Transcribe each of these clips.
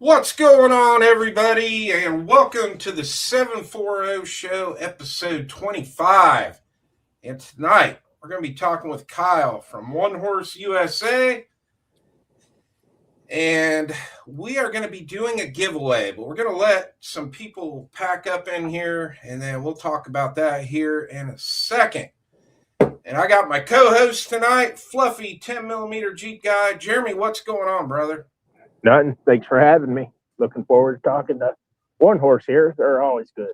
What's going on, everybody, and welcome to the 740 Show, episode 25. And tonight, we're going to be talking with Kyle from One Horse USA, and we are going to be doing a giveaway, but we're going to let some people pack up in here, and then we'll talk about that here in a second. And I got my co-host tonight, Fluffy 10mm Jeep guy. Jeremy, what's going on, brother? Nothing. Thanks for having me. Looking forward to talking to One Horse here. They're always good.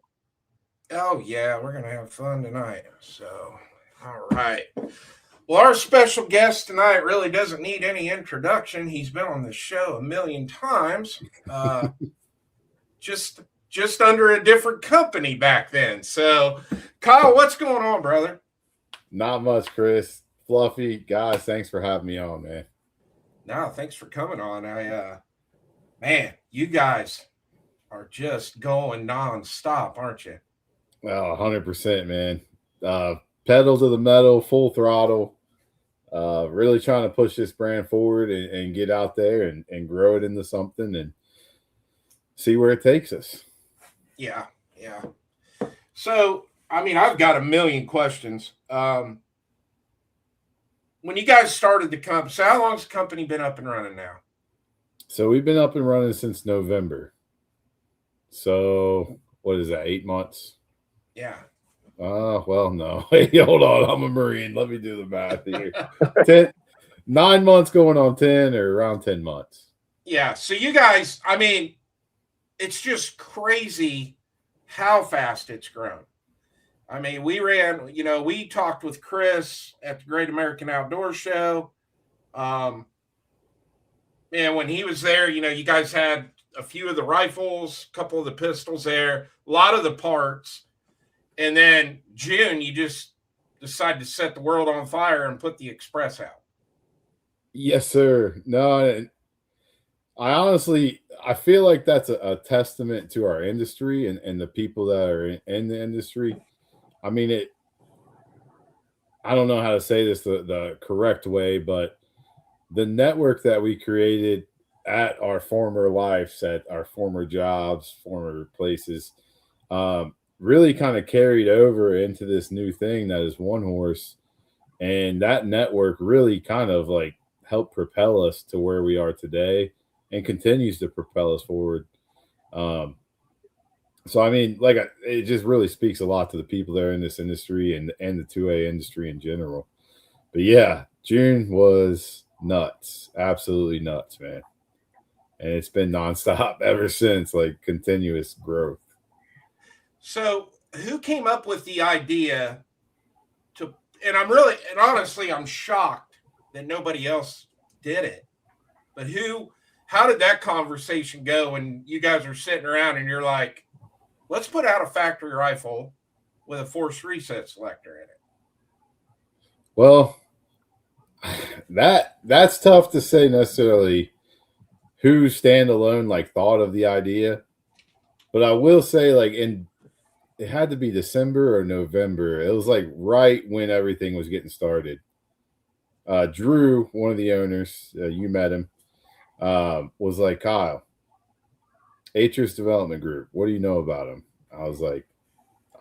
Oh, yeah. We're going to have fun tonight. So, all right. Well, our special guest tonight really doesn't need any introduction. He's been on this show a million times. Just under a different company back then. So, Kyle, what's going on, brother? Not much, Chris. Fluffy, guys, thanks for having me on, man. No, thanks for coming on. Man, you guys are just going nonstop, aren't you? Well, 100%, man. Pedal to the metal, full throttle. Really trying to push this brand forward and get out there and grow it into something and see where it takes us. Yeah. So, I mean, I've got a million questions. When you guys started the company, so how long has the company been up and running now? So we've been up and running since November. So what is that, 8 months? Yeah. Well, no. Hey, hold on. I'm a Marine. Let me do the math here. 9 months going on 10 or around 10 months. Yeah. So you guys, I mean, it's just crazy how fast it's grown. I mean, we talked with Chris at the Great American Outdoor Show. And when he was there, you guys had a few of the rifles, a couple of the pistols there, a lot of the parts. And then June, you just decided to set the world on fire and put the Express out. Yes, sir. No, I feel like that's a testament to our industry and the people that are in the industry. I mean, I don't know how to say this the correct way, but the network that we created at our former lives, at our former jobs, former places, really kind of carried over into this new thing that is One Horse. And that network really kind of like helped propel us to where we are today and continues to propel us forward. So, I mean, it just really speaks a lot to the people that are in this industry and the 2A industry in general. But yeah, June was nuts, absolutely nuts, man. And it's been nonstop ever since, like continuous growth. So who came up with the idea and honestly, I'm shocked that nobody else did it. But how did that conversation go when you guys are sitting around and you're like, let's put out a factory rifle with a force reset selector in it? Well, that's tough to say necessarily who standalone thought of the idea. But I will say it had to be December or November. It was right when everything was getting started. Drew, one of the owners, you met him, was like, Kyle, Atrius Development Group, what do you know about him? I was like,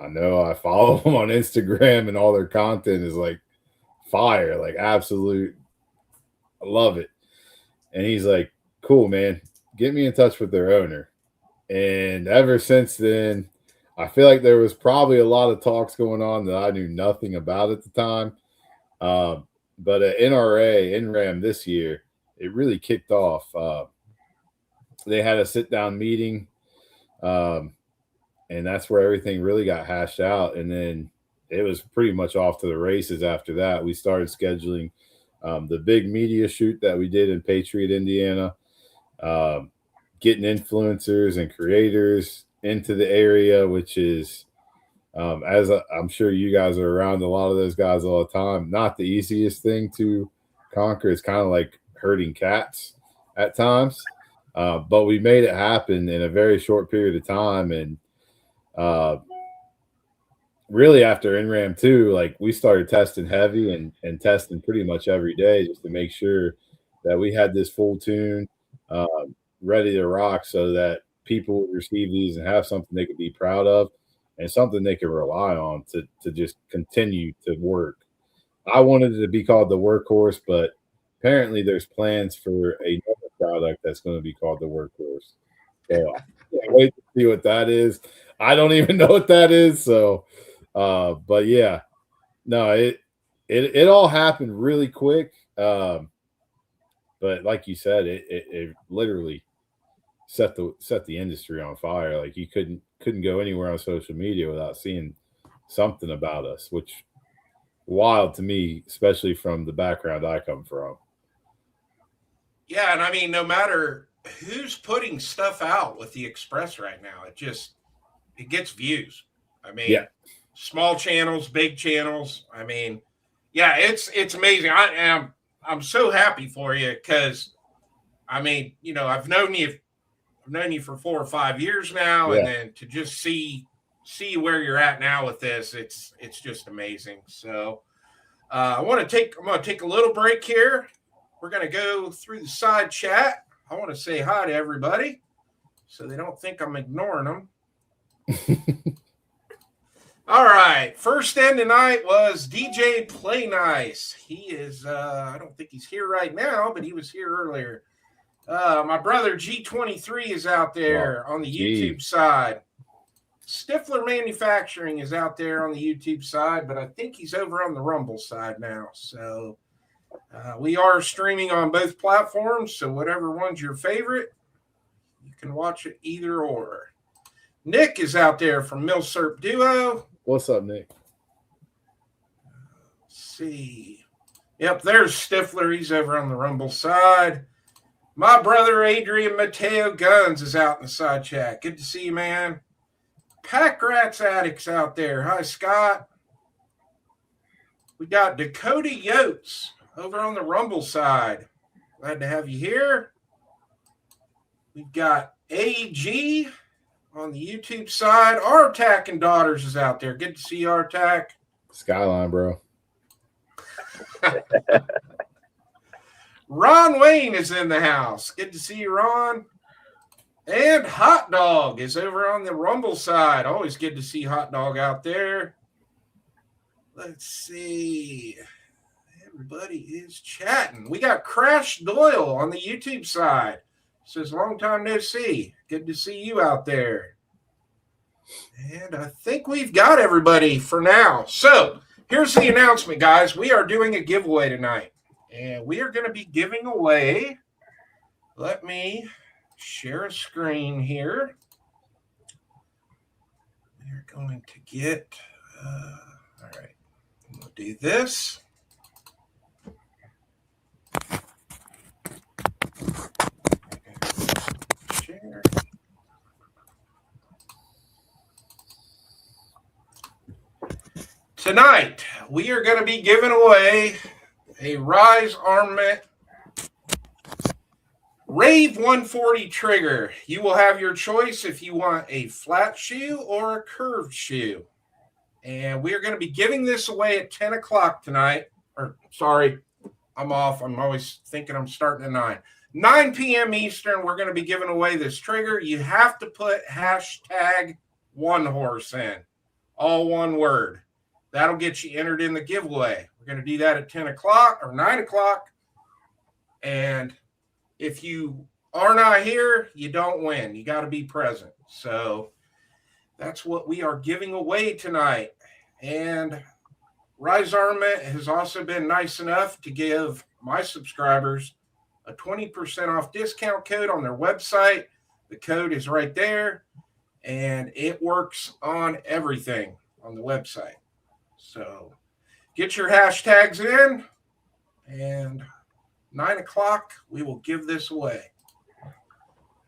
I know. I follow them on Instagram, and all their content is like fire, like absolute. I love it. And he's like, "Cool, man. Get me in touch with their owner." And ever since then, I feel like there was probably a lot of talks going on that I knew nothing about at the time. But at NRAM this year, it really kicked off. They had a sit down meeting, um, and that's where everything really got hashed out. And then it was pretty much off to the races after that. We started scheduling the big media shoot that we did in Patriot, Indiana, um, getting influencers and creators into the area, which is, as I'm sure you guys are around a lot of those guys all the time, not the easiest thing to conquer. It's kind of like herding cats at times. But we made it happen in a very short period of time. And uh, really after NRAM 2, like we started testing heavy and testing pretty much every day just to make sure that we had this full tune ready to rock so that people would receive these and have something they could be proud of and something they could rely on to just continue to work. I wanted it to be called the Workhorse, but apparently there's plans for another product that's going to be called the Workhorse. So I can't wait to see what that is. I don't even know what that is. So, but yeah, no, it all happened really quick. But like you said, it literally set the industry on fire. Like you couldn't go anywhere on social media without seeing something about us, which wild to me, especially from the background I come from. Yeah, and I mean, no matter who's putting stuff out with the Express right now, it gets views. I Yeah, mean, small channels, big channels. I mean, yeah, it's amazing. I'm so happy for you because I mean, I've known you for 4 or 5 years now, and yeah. then to just see where you're at now with this, it's just amazing. So I'm gonna take a little break here. We're gonna go through the side chat. I want to say hi to everybody so they don't think I'm ignoring them. All right. First in tonight was DJ Play Nice. He is, I don't think he's here right now, but he was here earlier. My brother G23 is out there on the YouTube side. Stifler Manufacturing is out there on the YouTube side, but I think he's over on the Rumble side now. So we are streaming on both platforms. So whatever one's your favorite, you can watch it either or. Nick is out there from Milsurp Duo. What's up, Nick? Let's see. Yep, there's Stifler. He's over on the Rumble side. My brother Adrian Mateo Guns is out in the side chat. Good to see you, man. Pack Rats Addicts out there. Hi, Scott. We got Dakota Yotes over on the Rumble side. Glad to have you here. We've got AG on the YouTube side. Artac and Daughters is out there. Good to see you, Artac. Skyline, bro. Ron Wayne is in the house. Good to see you, Ron. And Hot Dog is over on the Rumble side. Always good to see Hot Dog out there. Let's see. Everybody is chatting. We got Crash Doyle on the YouTube side. Says, long time no see. Good to see you out there. And I think we've got everybody for now. So here's the announcement, guys. We are doing a giveaway tonight. And we are going to be giving away. Let me share a screen here. We're going to get, all right, we'll do this. Share. Tonight, we are going to be giving away a Rise Armament Rave 140 trigger. You will have your choice if you want a flat shoe or a curved shoe. And we are going to be giving this away at 10 o'clock tonight. Or, sorry, I'm off. I'm always thinking I'm starting at 9. 9 p.m. Eastern, we're going to be giving away this trigger. You have to put hashtag one horse in. all one word. That'll get you entered in the giveaway. We're going to do that at 10 o'clock or 9 o'clock. And if you are not here, you don't win. You got to be present. So that's what we are giving away tonight. And Rise Armament has also been nice enough to give my subscribers a 20% off discount code on their website. The code is right there, and it works on everything on the website. So get your hashtags in, and 9 o'clock, we will give this away.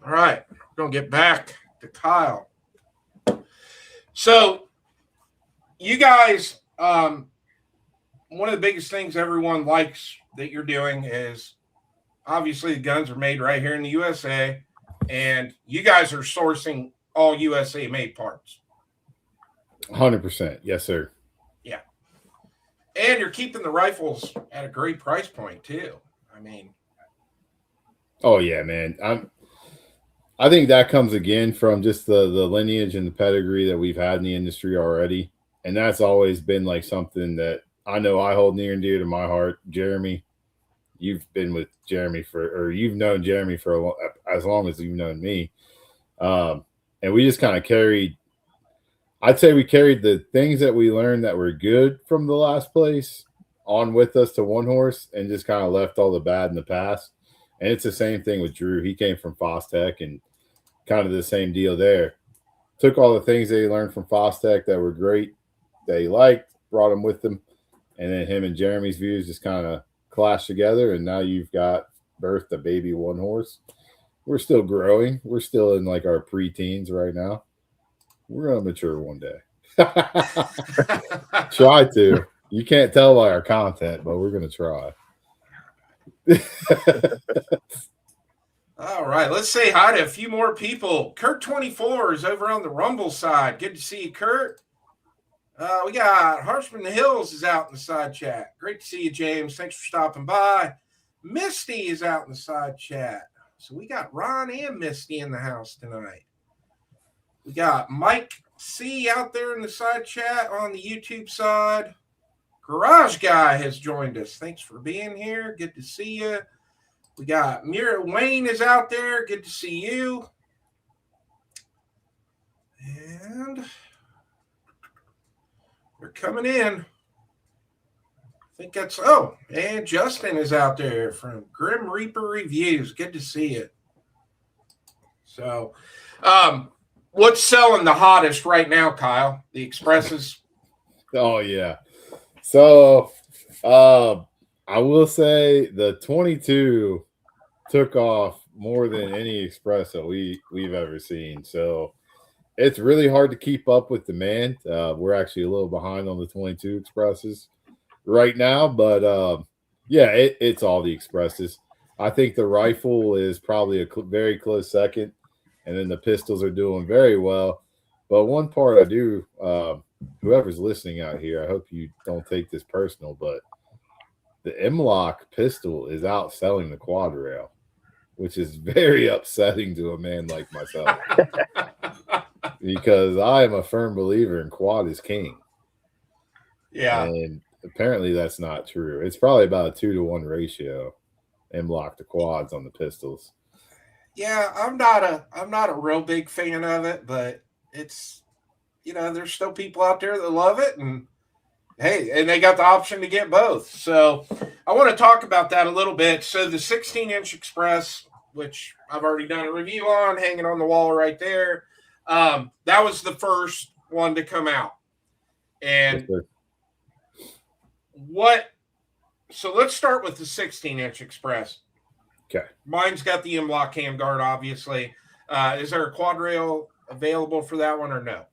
All right, we're going to get back to Kyle. So you guys, one of the biggest things everyone likes that you're doing is obviously the guns are made right here in the USA, and you guys are sourcing all USA made parts. 100%. Yes, sir. Yeah. And you're keeping the rifles at a great price point too. I mean, oh yeah, man. I think that comes again from just the lineage and the pedigree that we've had in the industry already. And that's always been like something that I know I hold near and dear to my heart. Jeremy, you've been with Jeremy you've known Jeremy for as long as you've known me. And we just kind of I'd say we carried the things that we learned that were good from the last place on with us to One Horse and just kind of left all the bad in the past. And it's the same thing with Drew. He came from Fostech and kind of the same deal there. Took all the things that he learned from Fostech that were great, that he liked, brought them with him. And then him and Jeremy's views just kind of clashed together. And now you've got birthed a baby One Horse. We're still growing. We're still in like our pre-teens right now. We're going to mature one day. Try to. You can't tell by our content, but we're going to try. All right, let's say hi to a few more people. Kurt24 is over on the Rumble side. Good to see you, Kurt. We got Harshman Hills is out in the side chat. Great to see you, James. Thanks for stopping by. Misty is out in the side chat. So we got Ron and Misty in the house tonight. We got Mike C out there in the side chat on the YouTube side. Garage Guy has joined us. Thanks for being here. Good to see you. We got Mira Wayne is out there. Good to see you. And they're coming in. I think that's, and Justin is out there from Grim Reaper Reviews. Good to see you. So, what's selling the hottest right now, Kyle? The Expresses? Oh, yeah. So, I will say the 22 took off more than any Express that we've ever seen. So, it's really hard to keep up with demand. We're actually a little behind on the 22 Expresses right now, but yeah, it's all the Expresses. I think the rifle is probably a very close second, and then the pistols are doing very well. But one part I do, whoever's listening out here, I hope you don't take this personal, but the M-Lock pistol is outselling the quad rail, which is very upsetting to a man like myself. Because I am a firm believer in quad is king. Yeah. And apparently that's not true. It's probably about a 2-to-1 ratio, M-Lock to quads on the pistols. Yeah, I'm not a real big fan of it, but it's, there's still people out there that love it, and hey, and they got the option to get both. So I want to talk about that a little bit. So the 16-inch Express, which I've already done a review on, hanging on the wall right there, that was the first one to come out. And so let's start with the 16-inch Express. Okay. Mine's got the M-Lock handguard, obviously. Is there a quad rail available for that one or no?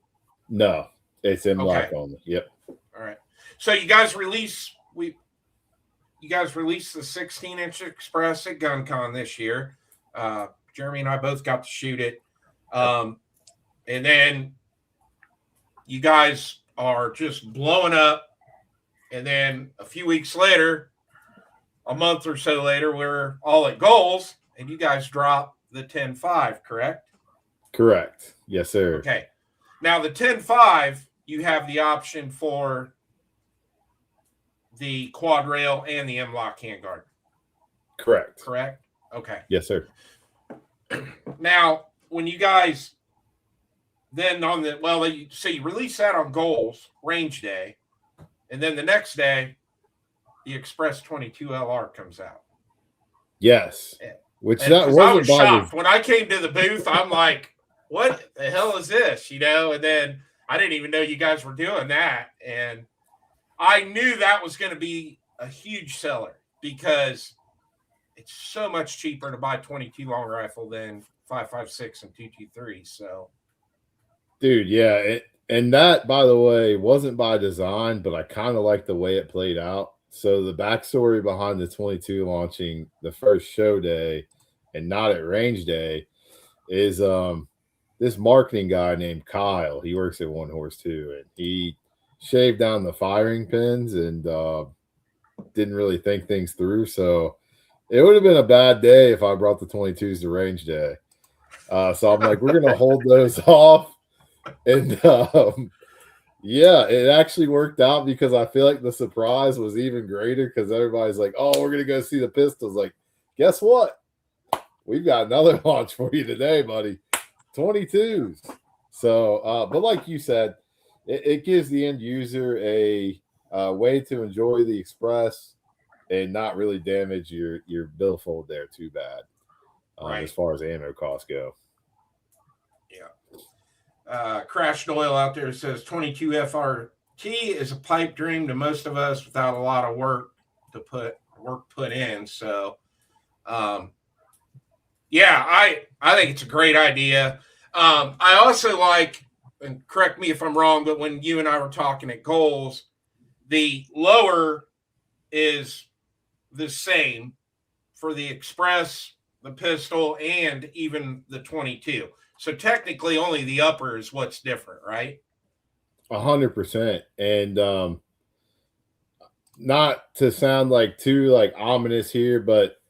No, it's M-Lock only. Yep. All right. So you guys released the 16-inch Express at GunCon this year. Jeremy and I both got to shoot it. And then you guys are just blowing up. And then a few weeks later, a month or so later, we're all at goals, and you guys drop the 10.5, correct? Correct. Yes, sir. Okay. Now, the 10.5 you have the option for the quad rail and the M-LOK handguard. Correct. Okay. Yes, sir. Now, when you guys then you release that on goals range day, and then the next day, the Express 22 LR comes out. Yes. Which and that wasn't I was shocked. the... When I came to the booth, I'm like, what the hell is this? You know, and then I didn't even know you guys were doing that. And I knew that was going to be a huge seller because it's so much cheaper to buy 22 long rifle than 5.56 and 223. So, dude, yeah, and that, by the way, wasn't by design, but I kind of like the way it played out. So the backstory behind the 22 launching the first show day and not at range day is this marketing guy named Kyle. He works at One Horse too, and he shaved down the firing pins and didn't really think things through. So it would have been a bad day if I brought the 22s to range day. So I'm like, we're going to hold those off. And yeah, it actually worked out because I feel like the surprise was even greater because everybody's like, oh, we're going to go see the pistols. Like, guess what? We've got another launch for you today, buddy. 22s. So, but like you said, it gives the end user a way to enjoy the Express and not really damage your billfold there too bad, right. As far as ammo costs go. Yeah. Crash Doyle out there says 22 FRT is a pipe dream to most of us without a lot of work put in. So, yeah, I think it's a great idea. I also like, and correct me if I'm wrong, but when you and I were talking at Goals, the lower is the same for the Express, the pistol, and even the 22. So technically only the upper is what's different, right? 100%. And not to sound like too like ominous here, but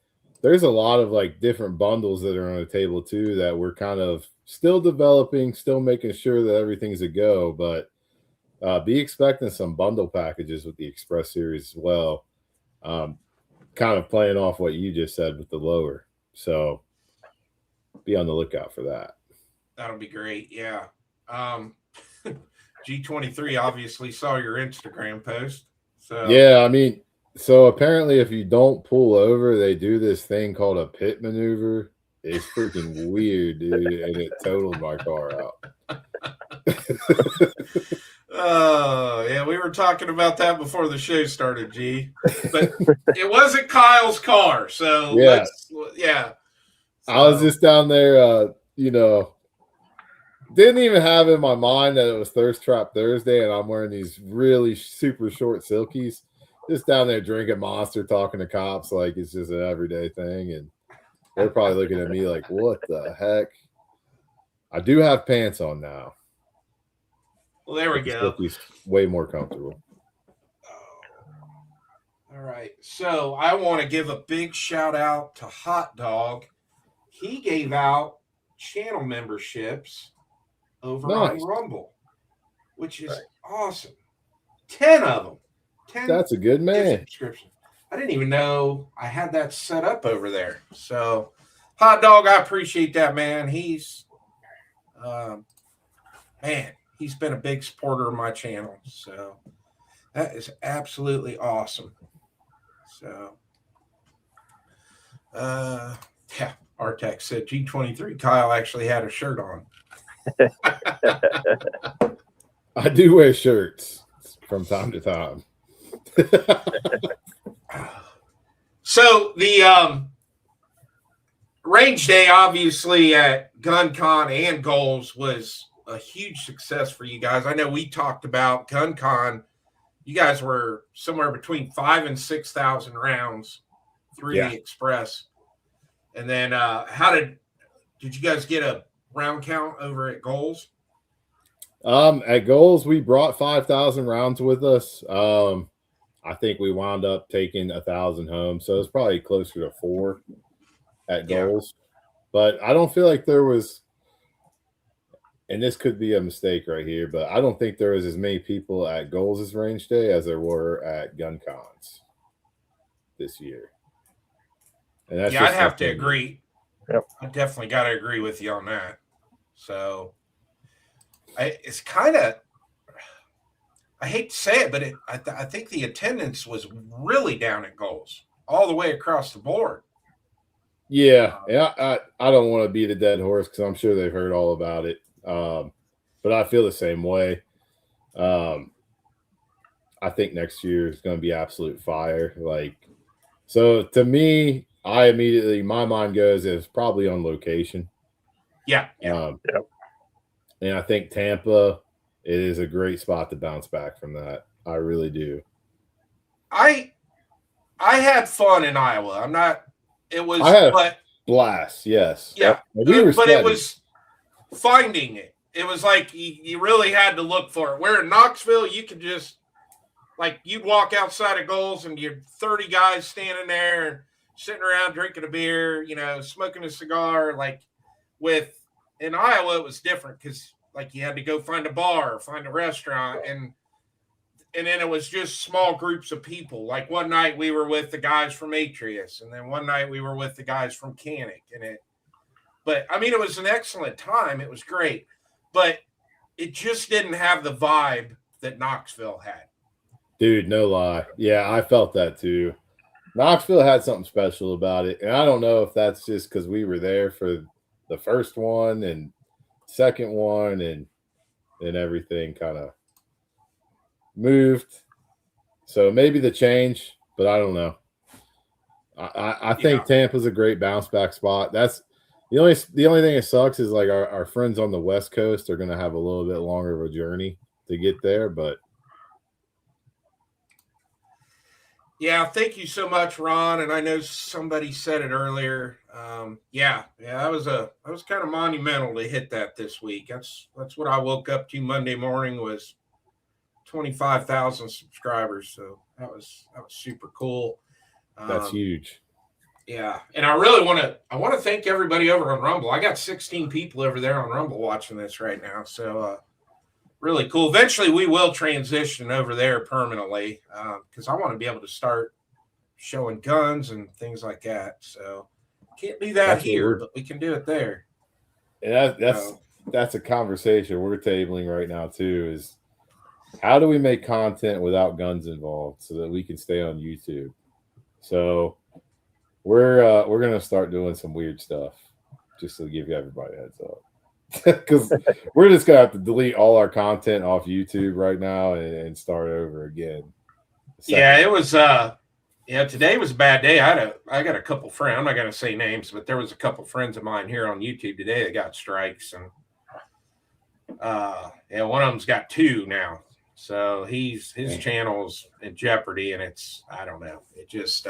there's a lot of like different bundles that are on the table too that we're kind of still developing, still making sure that everything's a go, but be expecting some bundle packages with the Express series as well. Kind of playing off what you just said with the lower. So be on the lookout for that. That'll be great. Yeah. G23 obviously saw your Instagram post. So yeah, I mean, so apparently if you don't pull over, they do this thing called a pit maneuver. It's freaking weird, dude, and it totaled my car out. Oh, yeah, we were talking about that before the show started, G. But it wasn't Kyle's car, so yeah. So, I was just down there, didn't even have in my mind that it was Thirst Trap Thursday, and I'm wearing these really super short silkies. Just down there drinking Monster, talking to cops like it's just an everyday thing, and they're probably looking at me like, what the heck? I do have pants on now. Well, there we go. Silky's way more comfortable. All right. So I want to give a big shout out to Hot Dog. He gave out channel memberships over on Rumble, which is awesome. 10 of them. 10. That's a good man. Subscription. I didn't even know I had that set up over there. So, Hot Dog, I appreciate that, man. He's been a big supporter of my channel. So, that is absolutely awesome. So, yeah, Artex said G23 Kyle actually had a shirt on. I do wear shirts from time to time. So the range day, obviously at GunCon and Goals, was a huge success for you guys. I know we talked about GunCon. You guys were somewhere between 5,000 and 6,000 rounds through the Express. And then did you guys get a round count over at Goals? At Goals, we brought 5,000 rounds with us. I think we wound up taking 1,000 home, so it's probably closer to 4 at Goals. But I don't feel like there was and this could be a mistake right here, but I don't think there was as many people at Goals' Range Day as there were at Gun Cons this year. And that's Yeah, I'd just have to something- agree. Yep. I definitely got to agree with you on that. So, it's kind of, I hate to say it, but I think the attendance was really down at Goals all the way across the board. Yeah, I don't want to beat a dead horse because I'm sure they've heard all about it. But I feel the same way. I think next year is going to be absolute fire. Like, so to me, my mind goes it's probably on location. Yeah. Yep. And I think Tampa, it is a great spot to bounce back from that. I really do. I had fun in Iowa. I'm not. It was, I had a but blast. Yes. yeah, We were but steady. it was finding it. It was like you really had to look for it. Where in Knoxville, you could just, like, you'd walk outside of Goals and you're 30 guys standing there and sitting around drinking a beer, you know, smoking a cigar. Like, in Iowa, it was different because, like, you had to go find a bar, find a restaurant, and then it was just small groups of people. Like, one night we were with the guys from Atrius, and then one night we were with the guys from Canic, but I mean, it was an excellent time. It was great, but it just didn't have the vibe that Knoxville had. Dude, no lie. Yeah, I felt that too. Knoxville had something special about it. And I don't know if that's just because we were there for the first one and second one and everything kind of moved. So maybe the change, but I don't know. I think Tampa's a great bounce back spot. That's the only thing that sucks is like our friends on the West Coast are going to have a little bit longer of a journey to get there, but yeah, thank you so much, Ron. And I know somebody said it earlier. That was kind of monumental to hit that this week. That's what I woke up to Monday morning was 25,000 subscribers. So that was super cool. that's huge. Yeah, and I really want to thank everybody over on Rumble. I got 16 people over there on Rumble watching this right now. So really cool. Eventually, we will transition over there permanently because I want to be able to start showing guns and things like that. So can't do that here, but we can do it there. And that's a conversation we're tabling right now too. Is how do we make content without guns involved so that we can stay on YouTube? So we're gonna start doing some weird stuff just to give everybody a heads up. Because we're just gonna have to delete all our content off YouTube right now and start over again. Yeah, it was. Today was a bad day. I got a couple friends. I'm not gonna say names, but there was a couple friends of mine here on YouTube today that got strikes, and one of them's got 2 now. So his channel's in jeopardy, and I don't know. It just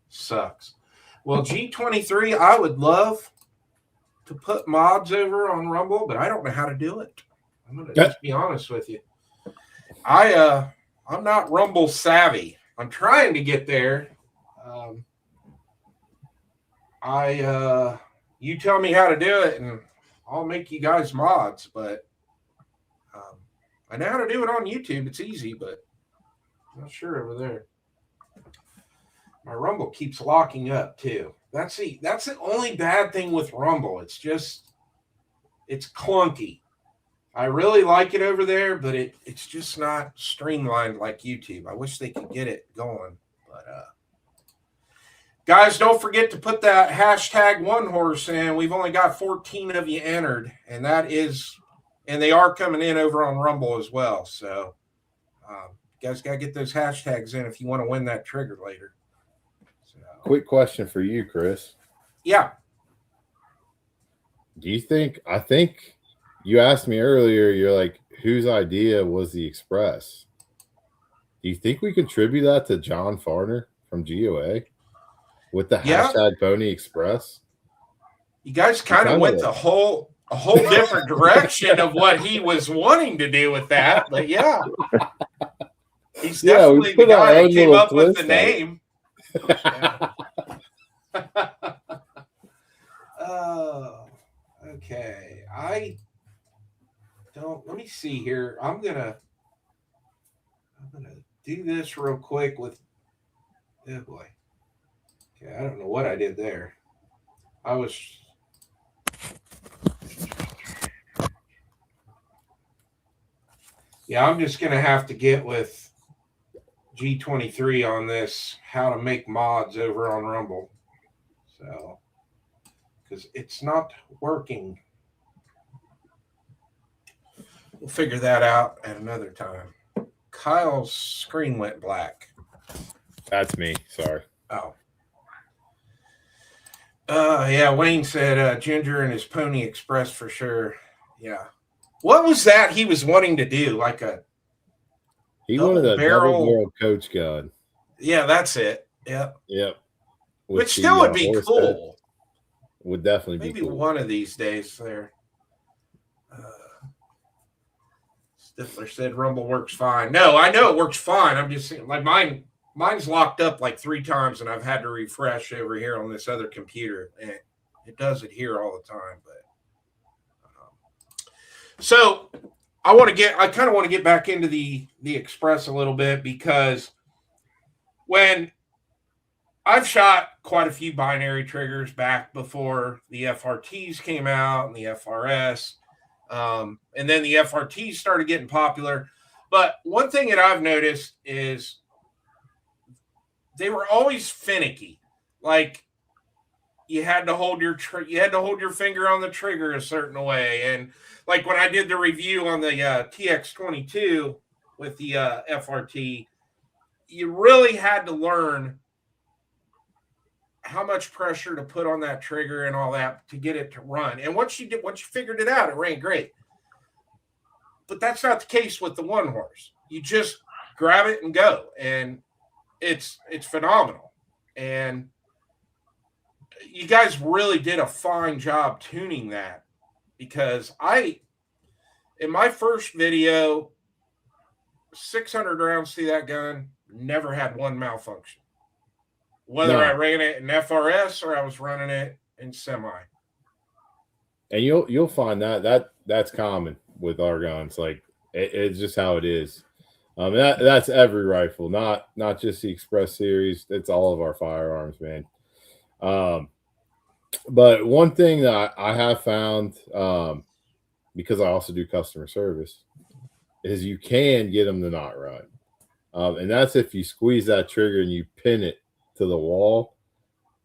sucks. Well, G23, I would love to put mods over on Rumble, but I don't know how to do it. I'm gonna just be honest with you. I'm not Rumble savvy. I'm trying to get there. You tell me how to do it, and I'll make you guys mods. But I know how to do it on YouTube. It's easy, but I'm not sure over there. My Rumble keeps locking up too. That's the only bad thing with Rumble. It's clunky. I really like it over there, but it's just not streamlined like YouTube. I wish they could get it going. But guys, don't forget to put that hashtag #OneHorse in. We've only got 14 of you entered, and they are coming in over on Rumble as well. So you guys got to get those hashtags in if you want to win that trigger later. Quick question for you, Chris. Yeah. Do you think? I think you asked me earlier. You're like, whose idea was the Express? Do you think we contribute that to John Farner from GOA with the hashtag Pony Express? You guys kind of went a whole different direction of what he was wanting to do with that, but yeah, he's definitely the guy that came up with the name. Oh, okay. don't. Let me see here. I'm gonna do this real quick with. Oh boy. Okay, I don't know what I did there. I was. Yeah, I'm just gonna have to get with G23 on this. How to make mods over on Rumble. So, because it's not working. We'll figure that out at another time. Kyle's screen went black. That's me. Sorry. Oh. Yeah, Wayne said Ginger and his Pony Express for sure. Yeah. What was that he was wanting to do? Like he wanted a double barrel coach gun. Yeah, that's it. Yep. Yep. Which still would be cool. Would definitely maybe be cool. Maybe one of these days there. Stifler said Rumble works fine. No, I know it works fine. I'm just saying, like mine's locked up like 3 times, and I've had to refresh over here on this other computer, and it does it here all the time. But so I kind of want to get back into the Express a little bit, because when I've shot quite a few binary triggers back before the FRTs came out and the FRS. And then the FRTs started getting popular. But one thing that I've noticed is they were always finicky. Like you had to hold your finger on the trigger a certain way. And like when I did the review on the TX22 with the FRT, you really had to learn how much pressure to put on that trigger and all that to get it to run. And once you figured it out, it ran great. But that's not the case with the one horse. You just grab it and go, and it's phenomenal. And you guys really did a fine job tuning that, because in my first video, 600 rounds through that gun, never had one malfunction. Whether I ran it in FRS or I was running it in semi. And you'll find that's common with our guns. Like it's just how it is. That's every rifle, not just the Express series. It's all of our firearms, man. But one thing that I have found, because I also do customer service, is you can get them to not run. And that's if you squeeze that trigger and you pin it to the wall,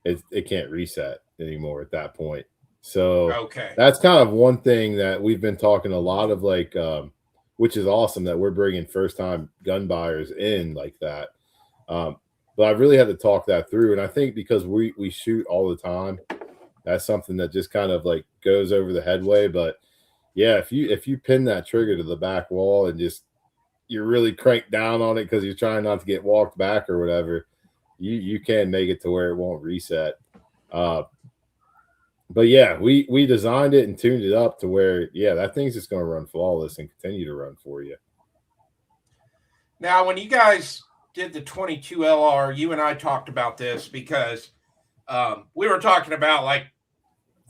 it can't reset anymore at that point. So okay, that's kind of one thing that we've been talking a lot of, like, which is awesome that we're bringing first time gun buyers in like that. But I really had to talk that through, and I think because we shoot all the time, that's something that just kind of like goes over the headway. But yeah, if you pin that trigger to the back wall and just you're really cranked down on it because you're trying not to get walked back or whatever, you can make it to where it won't reset. But yeah, we designed it and tuned it up to where, yeah, that thing's just going to run flawless and continue to run for you. Now, when you guys did the 22 LR, you and I talked about this because we were talking about like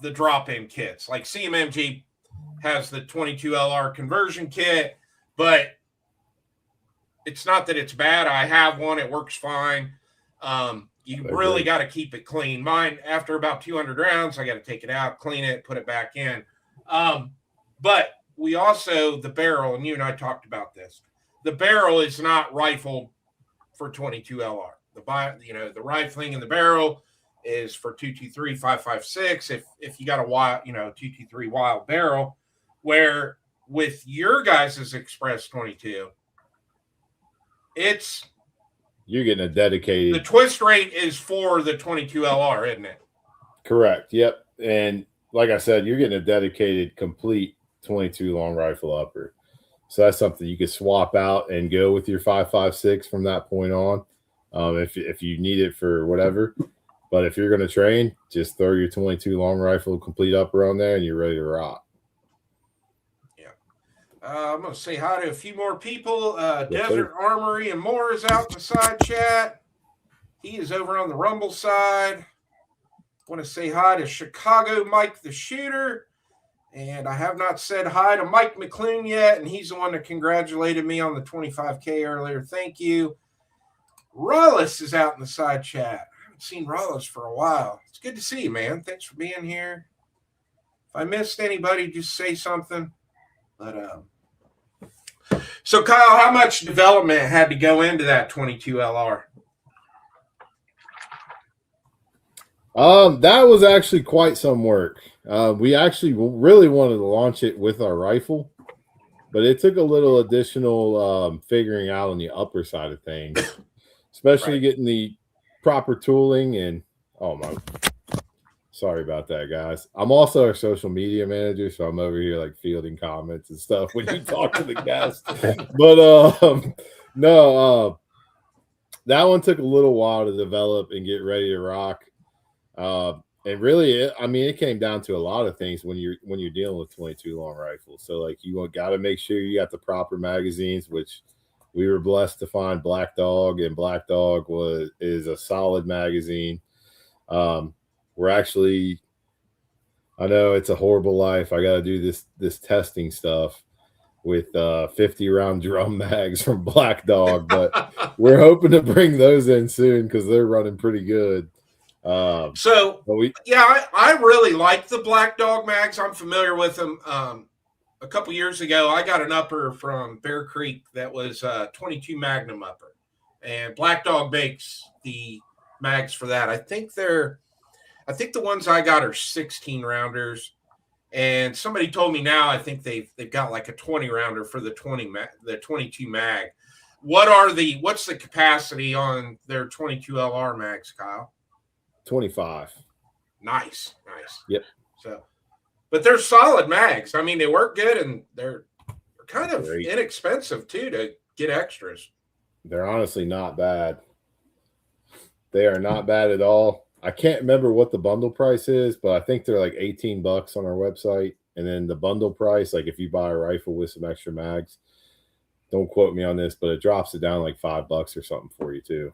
the drop-in kits. Like CMMG has the 22 LR conversion kit, but it's not that it's bad. I have one. It works fine. You really got to keep it clean. Mine, after about 200 rounds, I got to take it out, clean it, put it back in. But we also, the barrel, and you and I talked about this, the barrel is not rifled for 22 LR. The rifling in the barrel is for 223, 5.56. If you got a wild, 223 wild barrel, where with your guys' Express 22, you're getting a dedicated. The twist rate is for the 22 LR, isn't it? Correct. Yep. And like I said, you're getting a dedicated, complete 22 long rifle upper. So that's something you could swap out and go with your 5.56 from that point on, if you need it for whatever. But if you're going to train, just throw your 22 long rifle complete upper on there, and you're ready to rock. I'm going to say hi to a few more people. Desert Armory and more is out in the side chat. He is over on the Rumble side. Want to say hi to Chicago Mike the Shooter. And I have not said hi to Mike McLean yet, and he's the one that congratulated me on the 25K earlier. Thank you. Rollis is out in the side chat. I haven't seen Rollis for a while. It's good to see you, man. Thanks for being here. If I missed anybody, just say something. But so Kyle, how much development had to go into that 22 LR? That was actually quite some work. We actually really wanted to launch it with our rifle, but it took a little additional figuring out on the upper side of things, especially getting the proper tooling. And sorry about that, guys. I'm also our social media manager, so I'm over here like fielding comments and stuff when you talk to the guests. But no, that one took a little while to develop and get ready to rock. And really, it came down to a lot of things when you're dealing with 22 long rifles. So like you got to make sure you got the proper magazines, which we were blessed to find Black Dog, and Black Dog is a solid magazine. We're actually, I know it's a horrible life. I got to do this testing stuff with 50 round drum mags from Black Dog, but we're hoping to bring those in soon because they're running pretty good. I really like the Black Dog mags. I'm familiar with them. A couple years ago, I got an upper from Bear Creek that was 22 Magnum upper, and Black Dog makes the mags for that. I think the ones I got are 16 rounders, and somebody told me now I think they've got like a 20 rounder for the 22 mag. What's the capacity on their 22 LR mags, Kyle? 25. Nice. Yep. So, but they're solid mags. I mean, they work good, and they're kind of inexpensive too to get extras. They're honestly not bad. They are not bad at all. I can't remember what the bundle price is, but I think they're like $18 on our website. And then the bundle price, like if you buy a rifle with some extra mags, don't quote me on this, but it drops it down like $5 or something for you too.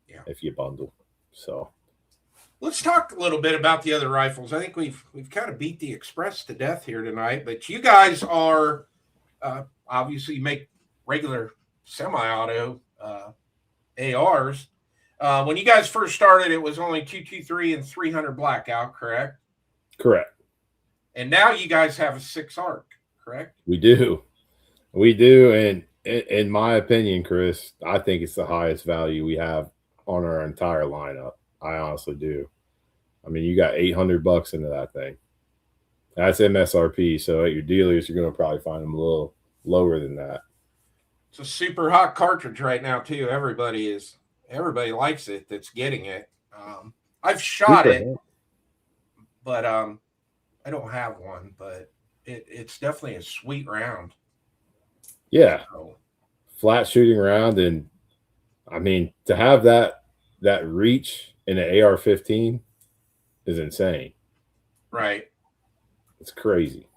Yeah. If you bundle. So let's talk a little bit about the other rifles. I think we've kind of beat the Express to death here tonight, but you guys are obviously make regular semi-auto ARs. When you guys first started, it was only 223 and 300 blackout, correct? Correct. And now you guys have a 6 arc, correct? We do. And in my opinion, Chris, I think it's the highest value we have on our entire lineup. I honestly do. I mean, you got $800 into that thing. That's MSRP. So at your dealers, you're going to probably find them a little lower than that. It's a super hot cartridge right now too. Everybody likes it that's getting it. I've shot it, but I don't have one. But it's definitely a sweet round. Yeah, flat shooting round, and I mean to have that reach in an AR-15 is insane. Right. It's crazy.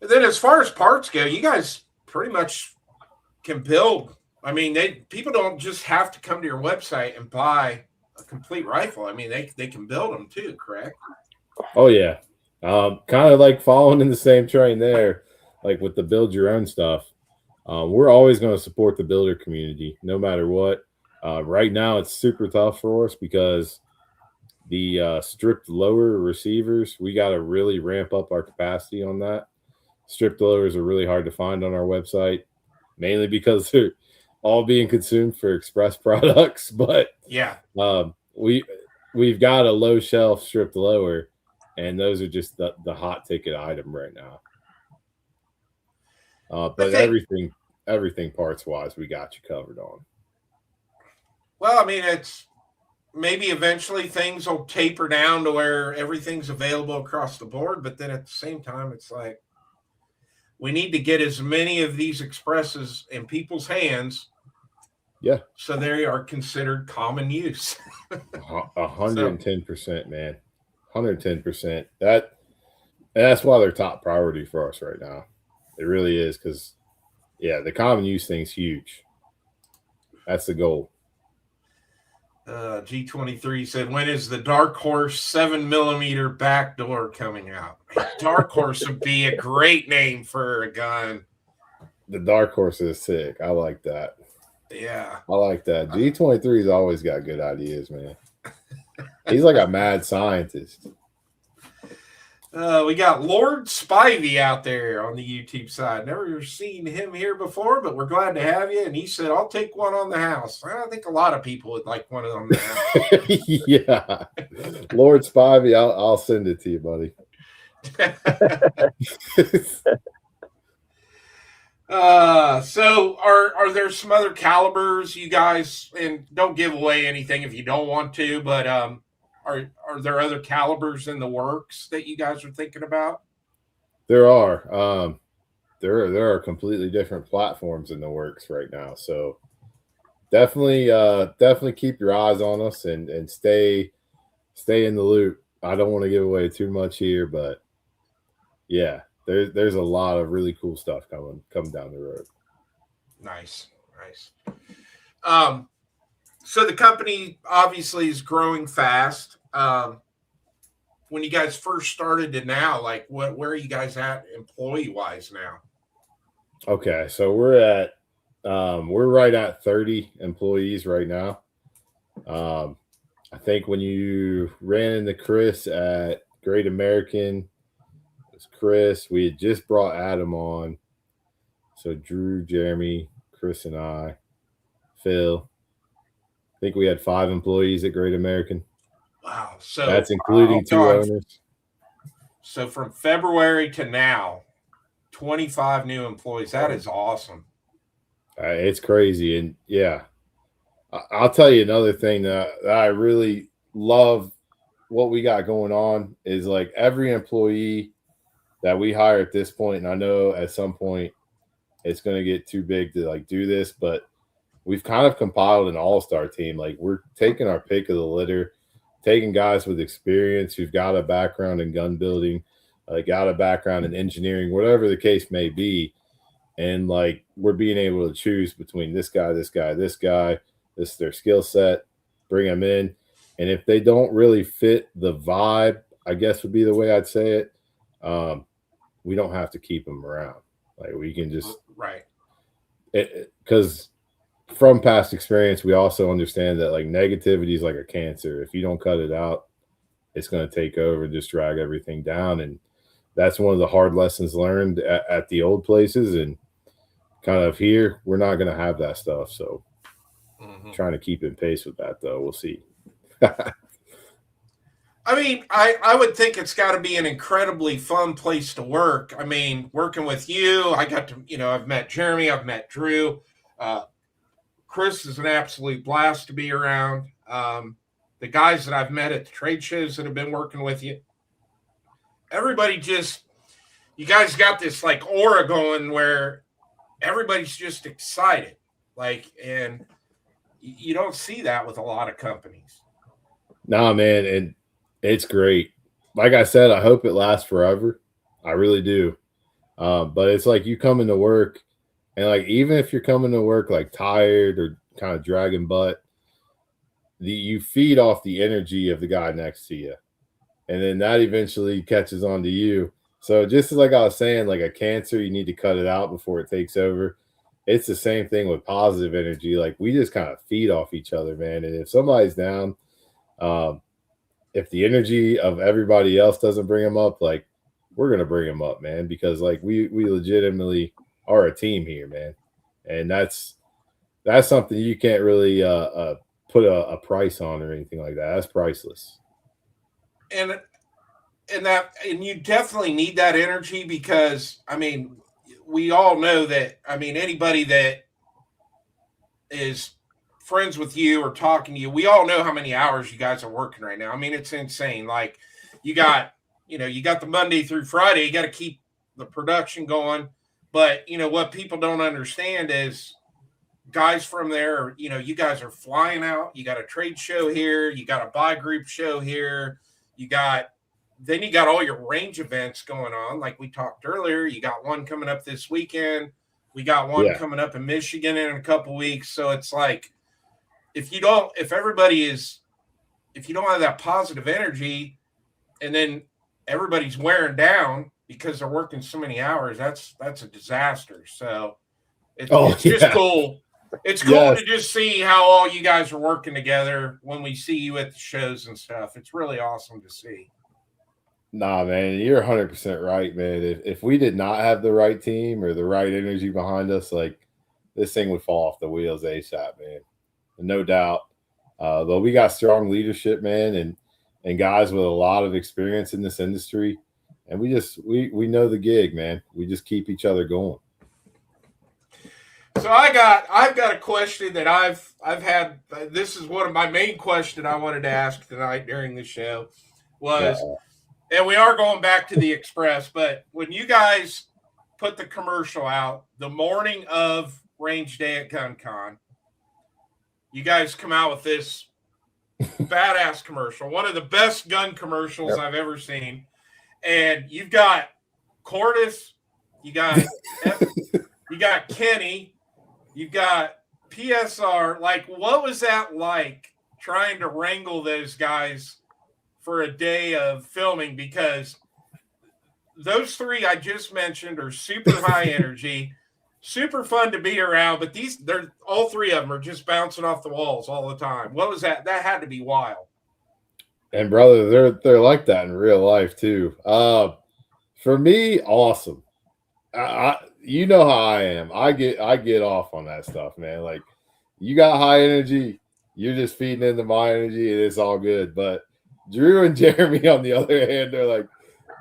And then as far as parts go, you guys pretty much can build. I mean, people don't just have to come to your website and buy a complete rifle. I mean, they can build them too, correct? Oh yeah. Kind of like following in the same train there, like with the build your own stuff. We're always going to support the builder community no matter what. Right now it's super tough for us because the stripped lower receivers, we got to really ramp up our capacity on that. Stripped lowers are really hard to find on our website, mainly because they're all being consumed for express products. But yeah, we've got a low shelf stripped lower, and those are just the hot ticket item right now. But everything parts wise, we got you covered on. Well, I mean, it's maybe eventually things will taper down to where everything's available across the board. But then at the same time, it's like we need to get as many of these expresses in people's hands. Yeah. So they are considered common use. 110%, man. 110%. That's why they're top priority for us right now. It really is, because the common use thing's huge. That's the goal. G23 said, when is the Dark Horse 7mm backdoor coming out? Dark Horse would be a great name for a gun. The Dark Horse is sick. I like that. Yeah. I like that. G23's always got good ideas, man. He's like a mad scientist. We got Lord Spivey out there on the YouTube side. Never seen him here before, but we're glad to have you. And he said, I'll take one on the house. I think a lot of people would like one on the house. Yeah. Lord Spivey, I'll send it to you, buddy. So are there some other calibers you guys, and don't give away anything if you don't want to, but are there other calibers in the works that you guys are thinking about? There are. There are completely different platforms in the works right now. So definitely keep your eyes on us and stay in the loop. I don't want to give away too much here, but yeah, there's a lot of really cool stuff coming down the road. Nice. So the company obviously is growing fast. When you guys first started to now, like where are you guys at employee wise now? Okay, so we're right at 30 employees right now. I think when you ran into Chris at Great American, it was Chris. We had just brought Adam on. So Drew, Jeremy, Chris, and I, Phil. I think we had 5 employees at Great American. Wow. So that's including 2 owners. So from February to now, 25 new employees. That is awesome. It's crazy. And yeah, I'll tell you another thing that I really love what we got going on is like every employee that we hire at this point, and I know at some point it's going to get too big to like do this, but we've kind of compiled an all-star team. Like we're taking our pick of the litter, taking guys with experience who've got a background in gun building, got a background in engineering, whatever the case may be. And like we're being able to choose between this guy, this is their skill set, bring them in. And if they don't really fit the vibe, I guess would be the way I'd say it, we don't have to keep them around. Like we can just right. Because from past experience, we also understand that like negativity is like a cancer. If you don't cut it out, it's going to take over and just drag everything down. And that's one of the hard lessons learned at the old places. And kind of here, we're not going to have that stuff. So trying to keep in pace with that, though. We'll see. I mean, I would think it's got to be an incredibly fun place to work. I mean, working with you, I got to, I've met Jeremy, I've met Drew. Chris is an absolute blast to be around. The guys that I've met at the trade shows that have been working with you, everybody you guys got this like aura going where everybody's just excited. Like, and you don't see that with a lot of companies. Nah, man. And it's great. Like I said, I hope it lasts forever. I really do. But it's like you come into work and like, even if you're coming to work like tired or kind of dragging butt, you feed off the energy of the guy next to you. And then that eventually catches on to you. So just like I was saying, like a cancer, you need to cut it out before it takes over. It's the same thing with positive energy. Like we just kind of feed off each other, man. And if somebody's down, if the energy of everybody else doesn't bring them up, like we're going to bring them up, man, because like we legitimately are a team here, man. And that's something you can't really put a price on or anything like that. That's priceless. And you definitely need that energy because, I mean, we all know that, I mean, anybody that is friends with you or talking to you, we all know how many hours you guys are working right now. I mean, it's insane. Like you got the Monday through Friday, you got to keep the production going. But, what people don't understand is guys from there, you guys are flying out. You got a trade show here. You got a buy group show here. Then you got all your range events going on. Like we talked earlier, you got one coming up this weekend. We got one coming up in Michigan in a couple weeks. So it's like if you don't have that positive energy, and then everybody's wearing down because they're working so many hours, that's a disaster. So it's just cool. It's cool to just see how all you guys are working together when we see you at the shows and stuff. It's really awesome to see. Nah, man, you're 100% right, man. If we did not have the right team or the right energy behind us, like, this thing would fall off the wheels ASAP, man. No doubt. Though we got strong leadership, man, and guys with a lot of experience in this industry, and we know the gig, man. We just keep each other going. So I've got a question that I've had. This is one of my main questions I wanted to ask tonight during the show was, and we are going back to the Express, but when you guys put the commercial out the morning of Range Day at GunCon, you guys come out with this badass commercial, one of the best gun commercials I've ever seen, and you've got Cordis, you got Kenny. You've got PSR. Like, what was that like trying to wrangle those guys for a day of filming? Because those three I just mentioned are super high energy, super fun to be around. But they're all three of them are just bouncing off the walls all the time. What was that? That had to be wild. And brother, they're like that in real life too. For me, awesome. You know how I am. I get off on that stuff, man. Like, you got high energy, you're just feeding into my energy, and it's all good. But Drew and Jeremy, on the other hand, they're like,